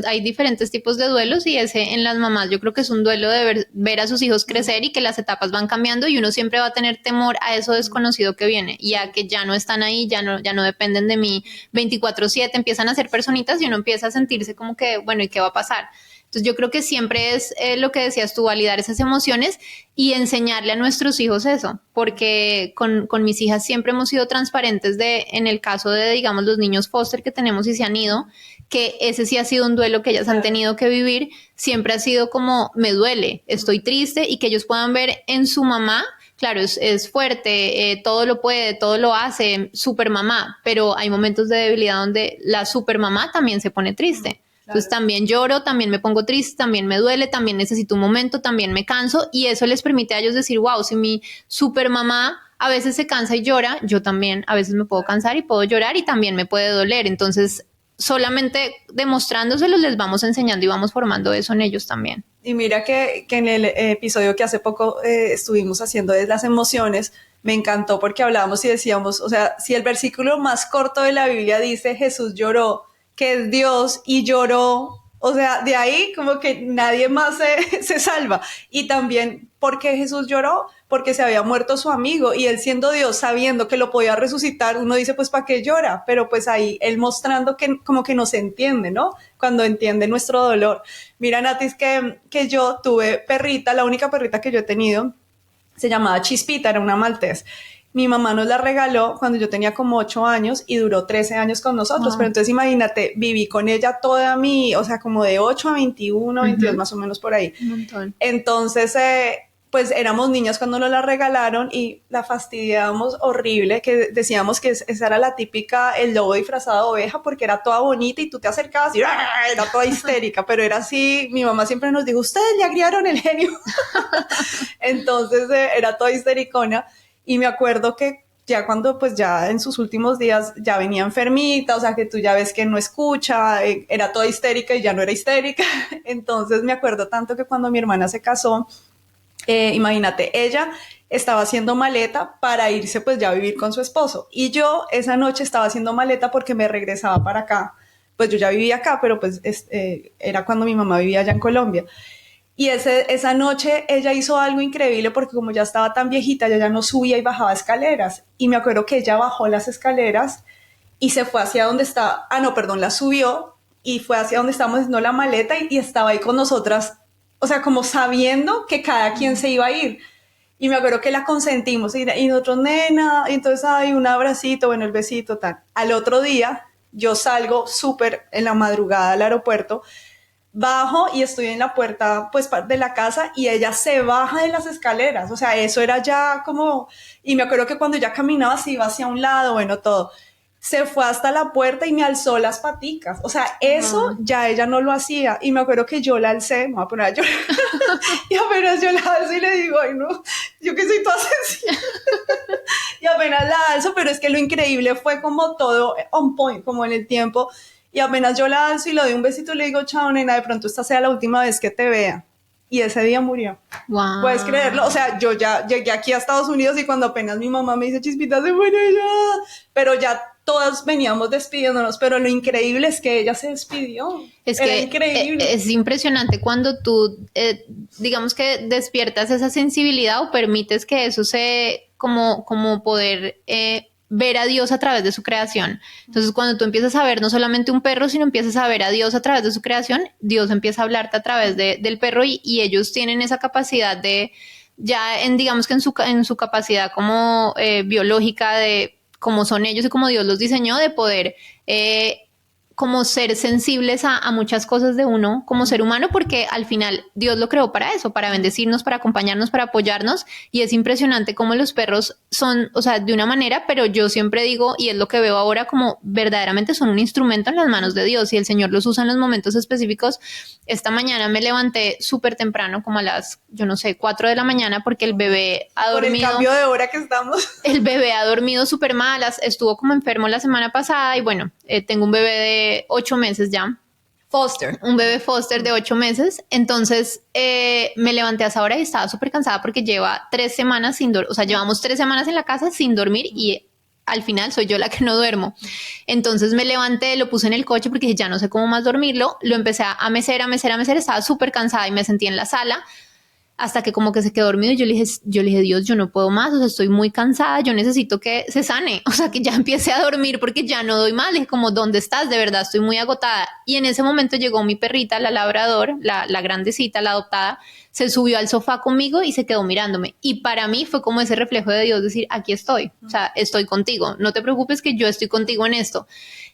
hay diferentes tipos de duelos y ese en las mamás yo creo que es un duelo de ver a sus hijos crecer y que las etapas van cambiando y uno siempre va a tener temor a eso desconocido que viene y a que ya no están ahí, ya no dependen de mí 24/7, empiezan a ser personitas y uno empieza a sentirse como que, bueno, ¿y qué va a pasar? Entonces yo creo que siempre es lo que decías tú, validar esas emociones y enseñarle a nuestros hijos eso, porque con mis hijas siempre hemos sido transparentes en el caso de, digamos, los niños foster que tenemos y se han ido, que ese sí ha sido un duelo que ellas han tenido que vivir, siempre ha sido como, me duele, estoy triste y que ellos puedan ver en su mamá. Claro, es fuerte, todo lo puede, todo lo hace, super mamá, pero hay momentos de debilidad donde la super mamá también se pone triste. Entonces también lloro, también me pongo triste, también me duele, también necesito un momento, también me canso y eso les permite a ellos decir, wow, si mi super mamá a veces se cansa y llora, yo también a veces me puedo cansar y puedo llorar y también me puede doler. Entonces solamente demostrándoselos les vamos enseñando y vamos formando eso en ellos también. Y mira que en el episodio que hace poco estuvimos haciendo de las emociones, me encantó porque hablábamos y decíamos, o sea, si el versículo más corto de la Biblia dice Jesús lloró, que es Dios y lloró, o sea, de ahí como que nadie más se salva. Y también, ¿por qué Jesús lloró? Porque se había muerto su amigo y él siendo Dios, sabiendo que lo podía resucitar, uno dice, pues, ¿para qué llora? Pero pues ahí él mostrando que como que nos entiende, ¿no? Cuando entiende nuestro dolor. Mira, Natis, que yo tuve perrita, la única perrita que yo he tenido, se llamaba Chispita, era una maltés. Mi mamá nos la regaló cuando yo tenía como 8 años y duró 13 años con nosotros. Pero entonces imagínate, viví con ella toda o sea, como de 8 a 21, 22 más o menos por ahí. Un montón. Entonces, pues éramos niñas cuando nos la regalaron y la fastidiábamos horrible, que decíamos que esa era la típica, el lobo disfrazado de oveja, porque era toda bonita y tú te acercabas y era toda histérica, pero era así, mi mamá siempre nos dijo, ustedes le agriaron el genio. Entonces era toda histericona. Y me acuerdo que ya cuando pues ya en sus últimos días ya venía enfermita, o sea que tú ya ves que no escucha, era toda histérica y ya no era histérica. Entonces me acuerdo tanto que cuando mi hermana se casó, imagínate, ella estaba haciendo maleta para irse pues ya a vivir con su esposo. Y yo esa noche estaba haciendo maleta porque me regresaba para acá. Pues yo ya vivía acá, pero pues era cuando mi mamá vivía allá en Colombia. Y esa noche ella hizo algo increíble porque como ya estaba tan viejita, ella ya no subía y bajaba escaleras. Y me acuerdo que ella bajó las escaleras y se fue hacia donde estaba, la subió y fue hacia donde estábamos haciendo la maleta y estaba ahí con nosotras, o sea, como sabiendo que cada quien se iba a ir. Y me acuerdo que la consentimos y nosotros, nena, y entonces hay un abracito, bueno, el besito, tal. Al otro día, yo salgo súper en la madrugada al aeropuerto, bajo y estoy en la puerta pues de la casa y ella se baja de las escaleras, o sea, eso era ya como, y me acuerdo que cuando ella caminaba se iba hacia un lado, bueno, todo, se fue hasta la puerta y me alzó las paticas, o sea, eso ya ella no lo hacía, y me acuerdo que yo la alcé, me voy a poner a llorar, y apenas yo la alzo y le digo, ay no, yo que soy toda sencilla, y apenas la alzo, pero es que lo increíble fue como todo on point, como en el tiempo. Y apenas yo la alzo y le doy un besito y le digo, chao, nena, de pronto esta sea la última vez que te vea. Y ese día murió. Wow. ¿Puedes creerlo? O sea, yo ya llegué aquí a Estados Unidos y cuando apenas mi mamá me dice, Chispita, se muere ya. Pero ya todas veníamos despidiéndonos. Pero lo increíble es que ella se despidió. Es Era que increíble. es impresionante cuando tú, digamos que despiertas esa sensibilidad o permites que eso se, como poder ver a Dios a través de su creación. Entonces, cuando tú empiezas a ver no solamente un perro, sino empiezas a ver a Dios a través de su creación, Dios empieza a hablarte a través del perro y ellos tienen esa capacidad de, ya digamos que en su capacidad como biológica de cómo son ellos y cómo Dios los diseñó, de poder como ser sensibles a muchas cosas de uno como ser humano, porque al final Dios lo creó para eso, para bendecirnos, para acompañarnos, para apoyarnos, y es impresionante cómo los perros son, o sea, de una manera, pero yo siempre digo, y es lo que veo ahora, como verdaderamente son un instrumento en las manos de Dios, y el Señor los usa en los momentos específicos. Esta mañana me levanté súper temprano, como a las, yo no sé, 4 de la mañana, porque el bebé ha dormido. Por el cambio de hora que estamos. El bebé ha dormido súper mal, estuvo como enfermo la semana pasada, y bueno, tengo un bebé de 8 meses ya. Foster. Un bebé foster de 8 meses. Entonces me levanté a esa hora y estaba súper cansada porque lleva 3 semanas sin dormir. O sea, llevamos 3 semanas en la casa sin dormir y al final soy yo la que no duermo. Entonces me levanté, lo puse en el coche porque ya no sé cómo más dormirlo. Lo empecé a mecer. Estaba súper cansada y me sentí en la sala hasta que como que se quedó dormido y yo le dije, Dios, yo no puedo más, o sea, estoy muy cansada, yo necesito que se sane, o sea, que ya empiece a dormir porque ya no doy más. Le dije como, ¿dónde estás? De verdad, estoy muy agotada. Y en ese momento llegó mi perrita, la labrador, la grandecita, la adoptada, se subió al sofá conmigo y se quedó mirándome. Y para mí fue como ese reflejo de Dios, decir, aquí estoy, o sea, estoy contigo, no te preocupes que yo estoy contigo en esto.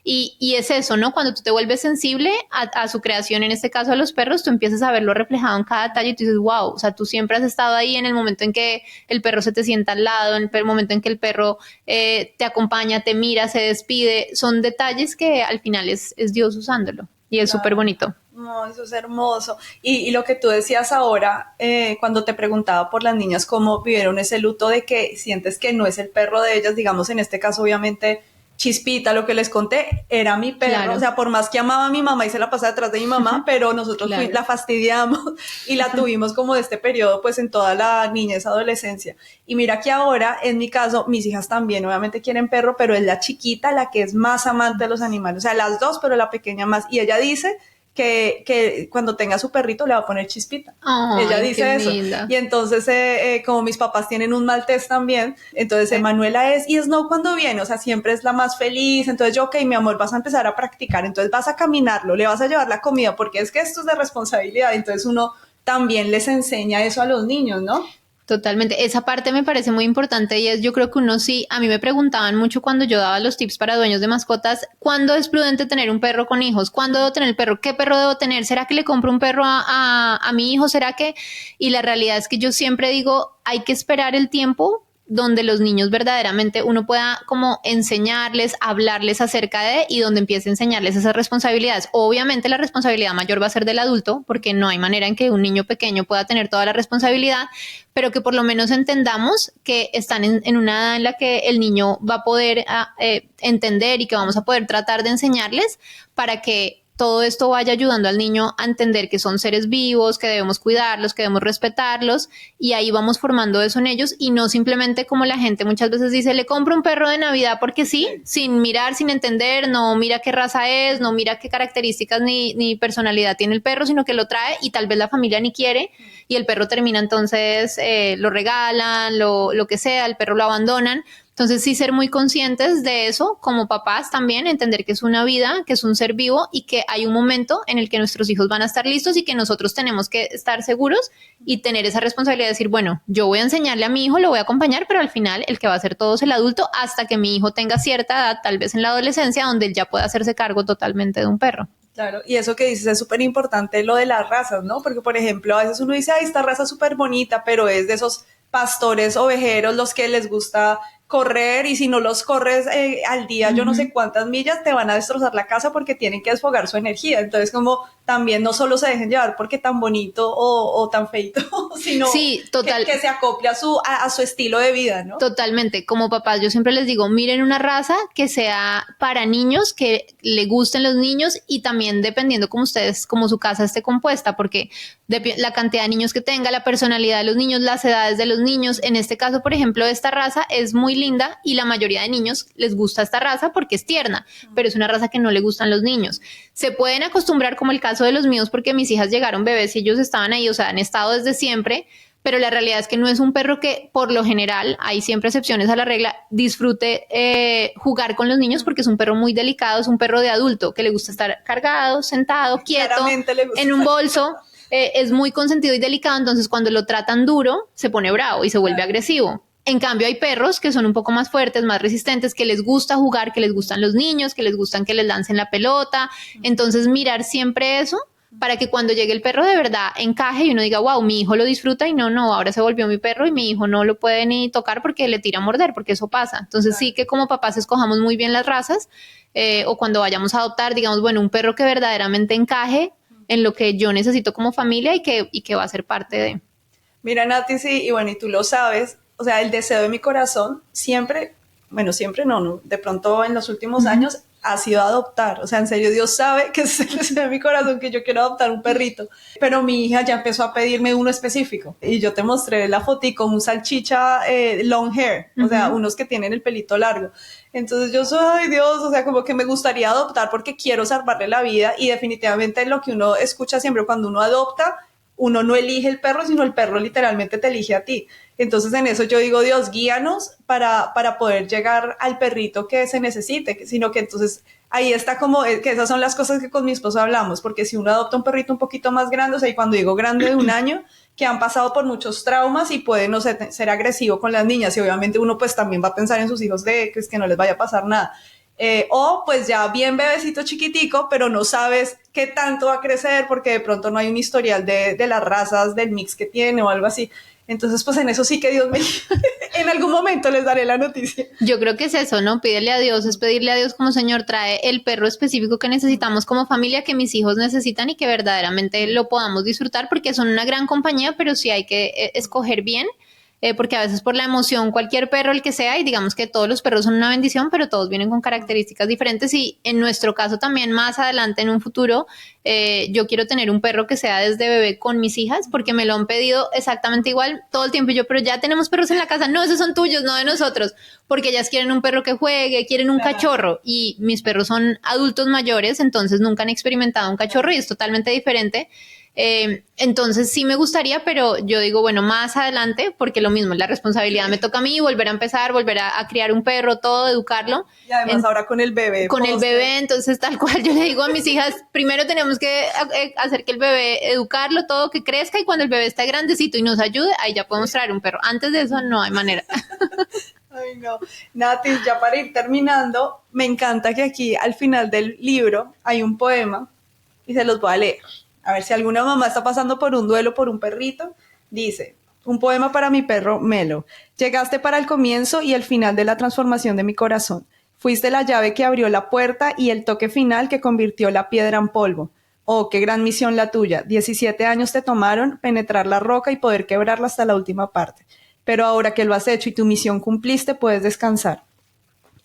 Y es eso, ¿no? Cuando tú te vuelves sensible a su creación, en este caso a los perros, tú empiezas a verlo reflejado en cada detalle y tú dices, wow, o sea, tú siempre has estado ahí en el momento en que el perro se te sienta al lado, en el momento en que el perro te acompaña, te mira, se despide. Son detalles que al final es Dios usándolo y es súper bonito. No, eso es hermoso. Y lo que tú decías ahora, cuando te preguntaba por las niñas cómo vivieron ese luto de que sientes que no es el perro de ellas, digamos en este caso obviamente Chispita, lo que les conté, era mi perro, claro. O sea, por más que amaba a mi mamá y se la pasaba detrás de mi mamá, pero nosotros claro. La fastidiamos y la tuvimos como de este periodo, pues en toda la niñez, adolescencia. Y mira que ahora, en mi caso, mis hijas también obviamente quieren perro, pero es la chiquita la que es más amante de los animales, o sea, las dos, pero la pequeña más. Y ella dice que cuando tenga su perrito le va a poner Chispita. Ay, ella dice eso. Linda. Y entonces, como mis papás tienen un maltés también, entonces Manuela es, y Snow cuando viene, o sea, siempre es la más feliz. Entonces yo, ok, mi amor, vas a empezar a practicar, entonces vas a caminarlo, le vas a llevar la comida, porque es que esto es de responsabilidad. Entonces uno también les enseña eso a los niños, ¿no? Totalmente, esa parte me parece muy importante y es, yo creo que uno sí, a mí me preguntaban mucho cuando yo daba los tips para dueños de mascotas, ¿cuándo es prudente tener un perro con hijos? ¿Cuándo debo tener el perro? ¿Qué perro debo tener? ¿Será que le compro un perro a mi hijo? ¿Será que? Y la realidad es que yo siempre digo, hay que esperar el tiempo donde los niños verdaderamente uno pueda como enseñarles, hablarles acerca de y donde empiece a enseñarles esas responsabilidades. Obviamente la responsabilidad mayor va a ser del adulto porque no hay manera en que un niño pequeño pueda tener toda la responsabilidad, pero que por lo menos entendamos que están en una edad en la que el niño va a poder entender y que vamos a poder tratar de enseñarles para que todo esto vaya ayudando al niño a entender que son seres vivos, que debemos cuidarlos, que debemos respetarlos, y ahí vamos formando eso en ellos y no simplemente como la gente muchas veces dice, le compro un perro de Navidad porque sí, sin mirar, sin entender, no mira qué raza es, no mira qué características ni personalidad tiene el perro, sino que lo trae y tal vez la familia ni quiere y el perro termina entonces, lo regalan, lo que sea, el perro lo abandonan. Entonces sí ser muy conscientes de eso como papás también, entender que es una vida, que es un ser vivo y que hay un momento en el que nuestros hijos van a estar listos y que nosotros tenemos que estar seguros y tener esa responsabilidad de decir, bueno, yo voy a enseñarle a mi hijo, lo voy a acompañar, pero al final el que va a hacer todo es el adulto hasta que mi hijo tenga cierta edad, tal vez en la adolescencia, donde él ya pueda hacerse cargo totalmente de un perro. Claro, y eso que dices es súper importante, lo de las razas, ¿no? Porque, por ejemplo, a veces uno dice, ay, esta raza es súper bonita, pero es de esos pastores ovejeros los que les gusta correr y si no los corres al día yo no sé cuántas millas te van a destrozar la casa porque tienen que desfogar su energía. Entonces como también no solo se dejen llevar porque tan bonito o tan feito, sino Sí, total. que se acople a su estilo de vida, ¿no? Totalmente, como papás yo siempre les digo, miren una raza que sea para niños, que le gusten los niños y también dependiendo como ustedes, como su casa esté compuesta, porque la cantidad de niños que tenga, la personalidad de los niños, las edades de los niños, en este caso, por ejemplo, esta raza es muy linda y la mayoría de niños les gusta esta raza porque es tierna, pero es una raza que no le gustan los niños. Se pueden acostumbrar como el caso de los míos porque mis hijas llegaron bebés y ellos estaban ahí, o sea, han estado desde siempre, pero la realidad es que no es un perro que por lo general, hay siempre excepciones a la regla, disfrute jugar con los niños porque es un perro muy delicado, es un perro de adulto que le gusta estar cargado, sentado, quieto, en un bolso, es muy consentido y delicado, entonces cuando lo tratan duro se pone bravo y se vuelve agresivo. En cambio hay perros que son un poco más fuertes, más resistentes, que les gusta jugar, que les gustan los niños, que les gustan que les lancen la pelota, entonces mirar siempre eso para que cuando llegue el perro de verdad encaje y uno diga, wow, mi hijo lo disfruta y no, ahora se volvió mi perro y mi hijo no lo puede ni tocar porque le tira a morder, porque eso pasa. Entonces sí que como papás escojamos muy bien las razas o cuando vayamos a adoptar, digamos, bueno, un perro que verdaderamente encaje en lo que yo necesito como familia y que va a ser parte de... Mira, Nati, sí, y bueno, y tú lo sabes, o sea, el deseo de mi corazón siempre, bueno, siempre no, de pronto en los últimos años ha sido adoptar, o sea, en serio, Dios sabe que es el deseo de mi corazón que yo quiero adoptar un perrito, pero mi hija ya empezó a pedirme uno específico, y yo te mostré la fotico, un salchicha long hair, o sea, unos que tienen el pelito largo, entonces yo soy, ay Dios, o sea, como que me gustaría adoptar porque quiero salvarle la vida, y definitivamente lo que uno escucha siempre cuando uno adopta, uno no elige el perro, sino el perro literalmente te elige a ti. Entonces en eso yo digo, Dios, guíanos para poder llegar al perrito que se necesite, sino que entonces ahí está como, que esas son las cosas que con mi esposo hablamos, porque si uno adopta un perrito un poquito más grande, o sea, y cuando digo grande de 1 año, que han pasado por muchos traumas y puede, no sé, ser agresivo con las niñas, y obviamente uno pues también va a pensar en sus hijos de que no les vaya a pasar nada. O pues ya bien bebecito chiquitico, pero no sabes qué tanto va a crecer porque de pronto no hay un historial de las razas, del mix que tiene o algo así. Entonces, pues en eso sí que Dios me... en algún momento les daré la noticia. Yo creo que es eso, ¿no? Pídele a Dios, es pedirle a Dios como Señor, trae el perro específico que necesitamos como familia, que mis hijos necesitan y que verdaderamente lo podamos disfrutar porque son una gran compañía, pero sí hay que escoger bien. Porque a veces por la emoción, cualquier perro, el que sea, y digamos que todos los perros son una bendición, pero todos vienen con características diferentes y en nuestro caso también más adelante en un futuro, yo quiero tener un perro que sea desde bebé con mis hijas, porque me lo han pedido exactamente igual todo el tiempo y yo, pero ya tenemos perros en la casa, no, esos son tuyos, no de nosotros, porque ellas quieren un perro que juegue, quieren un cachorro y mis perros son adultos mayores, entonces nunca han experimentado un cachorro y es totalmente diferente. Entonces sí me gustaría, pero yo digo, bueno, más adelante, porque lo mismo, la responsabilidad me toca a mí, volver a empezar, volver a criar un perro, todo, educarlo. Y además ahora con el bebé. Con el bebé, entonces tal cual yo le digo a mis hijas, primero tenemos que hacer que el bebé, educarlo, todo, que crezca y cuando el bebé está grandecito y nos ayude, ahí ya podemos traer un perro. Antes de eso no hay manera. Ay, no. Nati, ya para ir terminando, me encanta que aquí al final del libro hay un poema y se los voy a leer. A ver si alguna mamá está pasando por un duelo por un perrito. Dice, un poema para mi perro Melo. Llegaste para el comienzo y el final de la transformación de mi corazón. Fuiste la llave que abrió la puerta y el toque final que convirtió la piedra en polvo. Oh, qué gran misión la tuya. 17 años te tomaron penetrar la roca y poder quebrarla hasta la última parte. Pero ahora que lo has hecho y tu misión cumpliste, puedes descansar.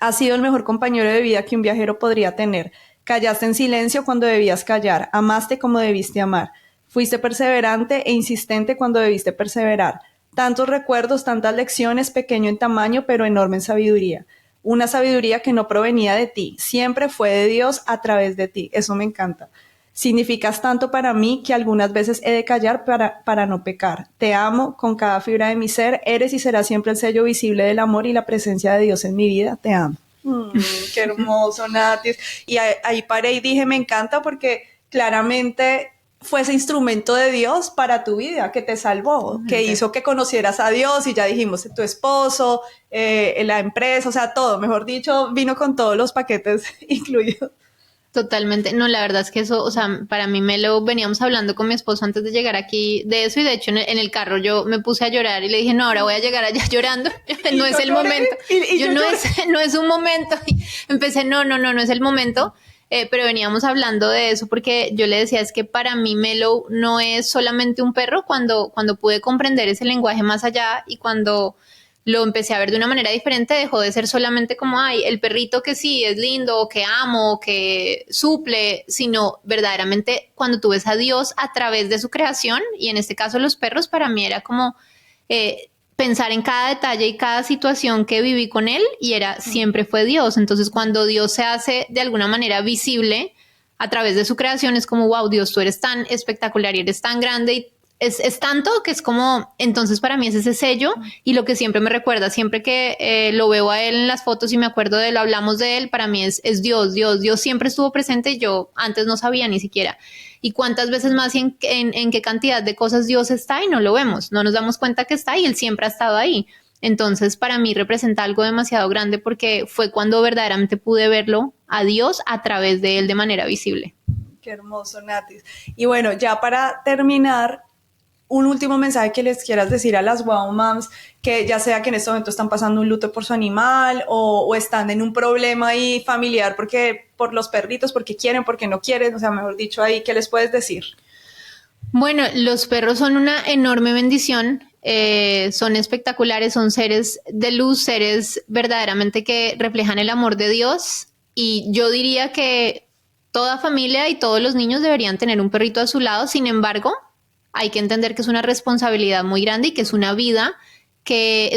Has sido el mejor compañero de vida que un viajero podría tener. Callaste en silencio cuando debías callar, amaste como debiste amar. Fuiste perseverante e insistente cuando debiste perseverar. Tantos recuerdos, tantas lecciones, pequeño en tamaño, pero enorme en sabiduría. Una sabiduría que no provenía de ti, siempre fue de Dios a través de ti. Eso me encanta. Significas tanto para mí que algunas veces he de callar para no pecar. Te amo con cada fibra de mi ser, eres y serás siempre el sello visible del amor y la presencia de Dios en mi vida. Te amo. Qué hermoso, Nati. Y ahí paré y dije, me encanta porque claramente fue ese instrumento de Dios para tu vida, que te salvó, que hizo que conocieras a Dios y ya dijimos, tu esposo, la empresa, o sea, todo, mejor dicho, vino con todos los paquetes incluidos. Totalmente. No, la verdad es que eso, o sea, para mí me lo veníamos hablando con mi esposo antes de llegar aquí de eso y de hecho en el carro yo me puse a llorar y le dije, no, ahora voy a llegar allá llorando, no es el momento. Yo no es, no es un momento. Y empecé, no es el momento. Pero veníamos hablando de eso porque yo le decía, es que para mí Melo no es solamente un perro cuando pude comprender ese lenguaje más allá y cuando lo empecé a ver de una manera diferente, dejó de ser solamente como, ay, el perrito que sí es lindo, que amo, que suple, sino verdaderamente cuando tú ves a Dios a través de su creación, y en este caso los perros, para mí era como pensar en cada detalle y cada situación que viví con él, y era, siempre fue Dios. Entonces, cuando Dios se hace de alguna manera visible a través de su creación, es como, wow, Dios, tú eres tan espectacular y eres tan grande y es tanto que es como, entonces para mí es ese sello y lo que siempre me recuerda, siempre que lo veo a él en las fotos y me acuerdo de él, hablamos de él, para mí es Dios siempre estuvo presente y yo antes no sabía ni siquiera. Y cuántas veces más y en qué cantidad de cosas Dios está y no lo vemos, no nos damos cuenta que está y él siempre ha estado ahí. Entonces para mí representa algo demasiado grande porque fue cuando verdaderamente pude verlo a Dios a través de él de manera visible. Qué hermoso, Natis. Y bueno, ya para terminar, un último mensaje que les quieras decir a las wow moms, que ya sea que en este momento están pasando un luto por su animal o están en un problema ahí familiar por los perritos, porque quieren, porque no quieren, o sea, mejor dicho ahí, ¿qué les puedes decir? Bueno, los perros son una enorme bendición, son espectaculares, son seres de luz, seres verdaderamente que reflejan el amor de Dios, y yo diría que toda familia y todos los niños deberían tener un perrito a su lado. Sin embargo, hay que entender que es una responsabilidad muy grande y que es una vida que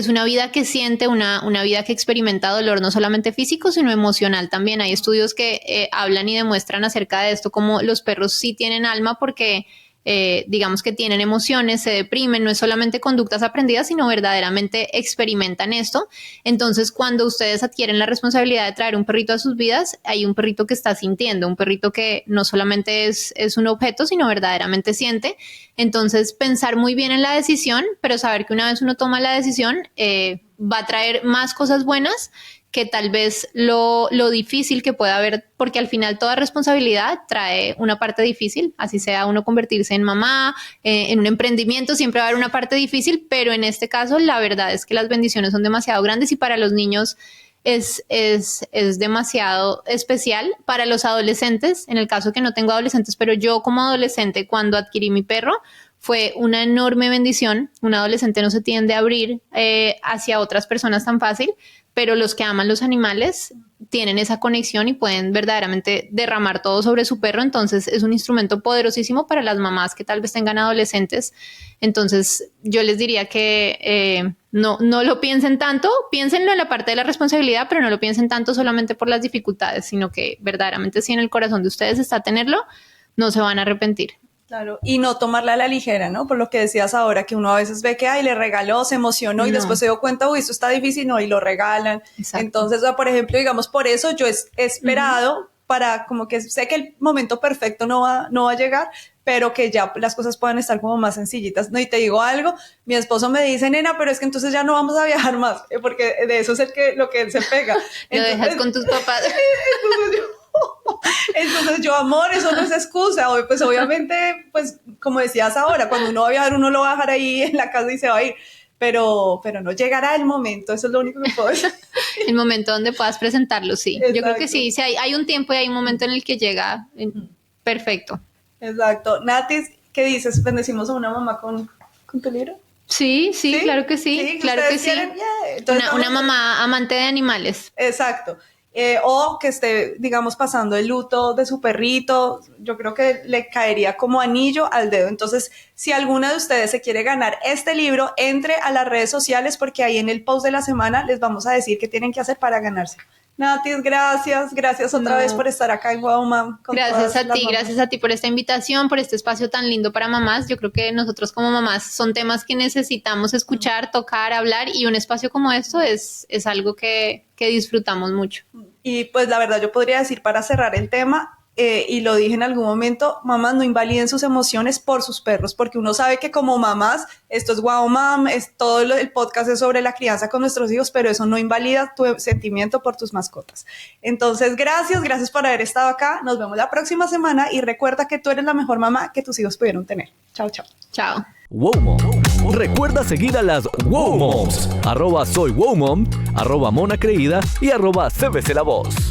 siente, una vida que experimenta dolor, no solamente físico, sino emocional también. Hay estudios que hablan y demuestran acerca de esto, como los perros sí tienen alma porque digamos que tienen emociones, se deprimen, no es solamente conductas aprendidas, sino verdaderamente experimentan esto. Entonces, cuando ustedes adquieren la responsabilidad de traer un perrito a sus vidas, hay un perrito que está sintiendo, un perrito que no solamente es un objeto, sino verdaderamente siente. Entonces, pensar muy bien en la decisión, pero saber que una vez uno toma la decisión, va a traer más cosas buenas que tal vez lo difícil que pueda haber, porque al final toda responsabilidad trae una parte difícil, así sea uno convertirse en mamá, en un emprendimiento, siempre va a haber una parte difícil, pero en este caso la verdad es que las bendiciones son demasiado grandes y para los niños es demasiado especial. Para los adolescentes, en el caso que no tengo adolescentes, pero yo como adolescente cuando adquirí mi perro, fue una enorme bendición. Un adolescente no se tiende a abrir hacia otras personas tan fácil, pero los que aman los animales tienen esa conexión y pueden verdaderamente derramar todo sobre su perro. Entonces es un instrumento poderosísimo para las mamás que tal vez tengan adolescentes. Entonces yo les diría que no lo piensen tanto, piénsenlo en la parte de la responsabilidad, pero no lo piensen tanto solamente por las dificultades, sino que verdaderamente si en el corazón de ustedes está tenerlo, no se van a arrepentir. Claro, y no tomarla a la ligera, ¿no? Por lo que decías ahora, que uno a veces ve que, ay, le regaló, se emocionó y después se dio cuenta, uy, esto está difícil, no, y lo regalan. Exacto. Entonces, por ejemplo, digamos, por eso yo he esperado para como que sé que el momento perfecto no va a llegar, pero que ya las cosas puedan estar como más sencillitas. No, y te digo algo, mi esposo me dice, nena, pero es que entonces ya no vamos a viajar más, porque de eso es lo que él se pega. Entonces, lo dejas con tus papás. Entonces yo, amor, eso no es excusa. Pues obviamente, pues como decías ahora, cuando uno va a viajar, uno lo va a dejar ahí en la casa y se va a ir. Pero no llegará el momento, eso es lo único que puedo decir. El momento donde puedas presentarlo, sí. Exacto. Yo creo que sí, hay un tiempo y hay un momento en el que llega perfecto. Exacto. Natis, ¿qué dices? ¿Bendecimos a una mamá con tu libro? Sí, claro que sí. ¿Sí? Claro que sí. Entonces, una mamá amante de animales. Exacto. O que esté, digamos, pasando el luto de su perrito, yo creo que le caería como anillo al dedo. Entonces, si alguna de ustedes se quiere ganar este libro, entre a las redes sociales porque ahí en el post de la semana les vamos a decir qué tienen que hacer para ganarse. Natis, gracias otra vez por estar acá en Wow Mom. Gracias a ti por esta invitación, por este espacio tan lindo para mamás. Yo creo que nosotros como mamás son temas que necesitamos escuchar, tocar, hablar, y un espacio como esto es algo que disfrutamos mucho. Y pues la verdad yo podría decir para cerrar el tema, y lo dije en algún momento, mamás, no invaliden sus emociones por sus perros, porque uno sabe que como mamás, esto es Wow Mom, el podcast es sobre la crianza con nuestros hijos, pero eso no invalida tu sentimiento por tus mascotas. Entonces, gracias por haber estado acá, nos vemos la próxima semana y recuerda que tú eres la mejor mamá que tus hijos pudieron tener. Chao, chao. Chao. Wow Mom. Recuerda seguir a las Wow Moms, @soywowmom, @monacreída y @cbclavoz.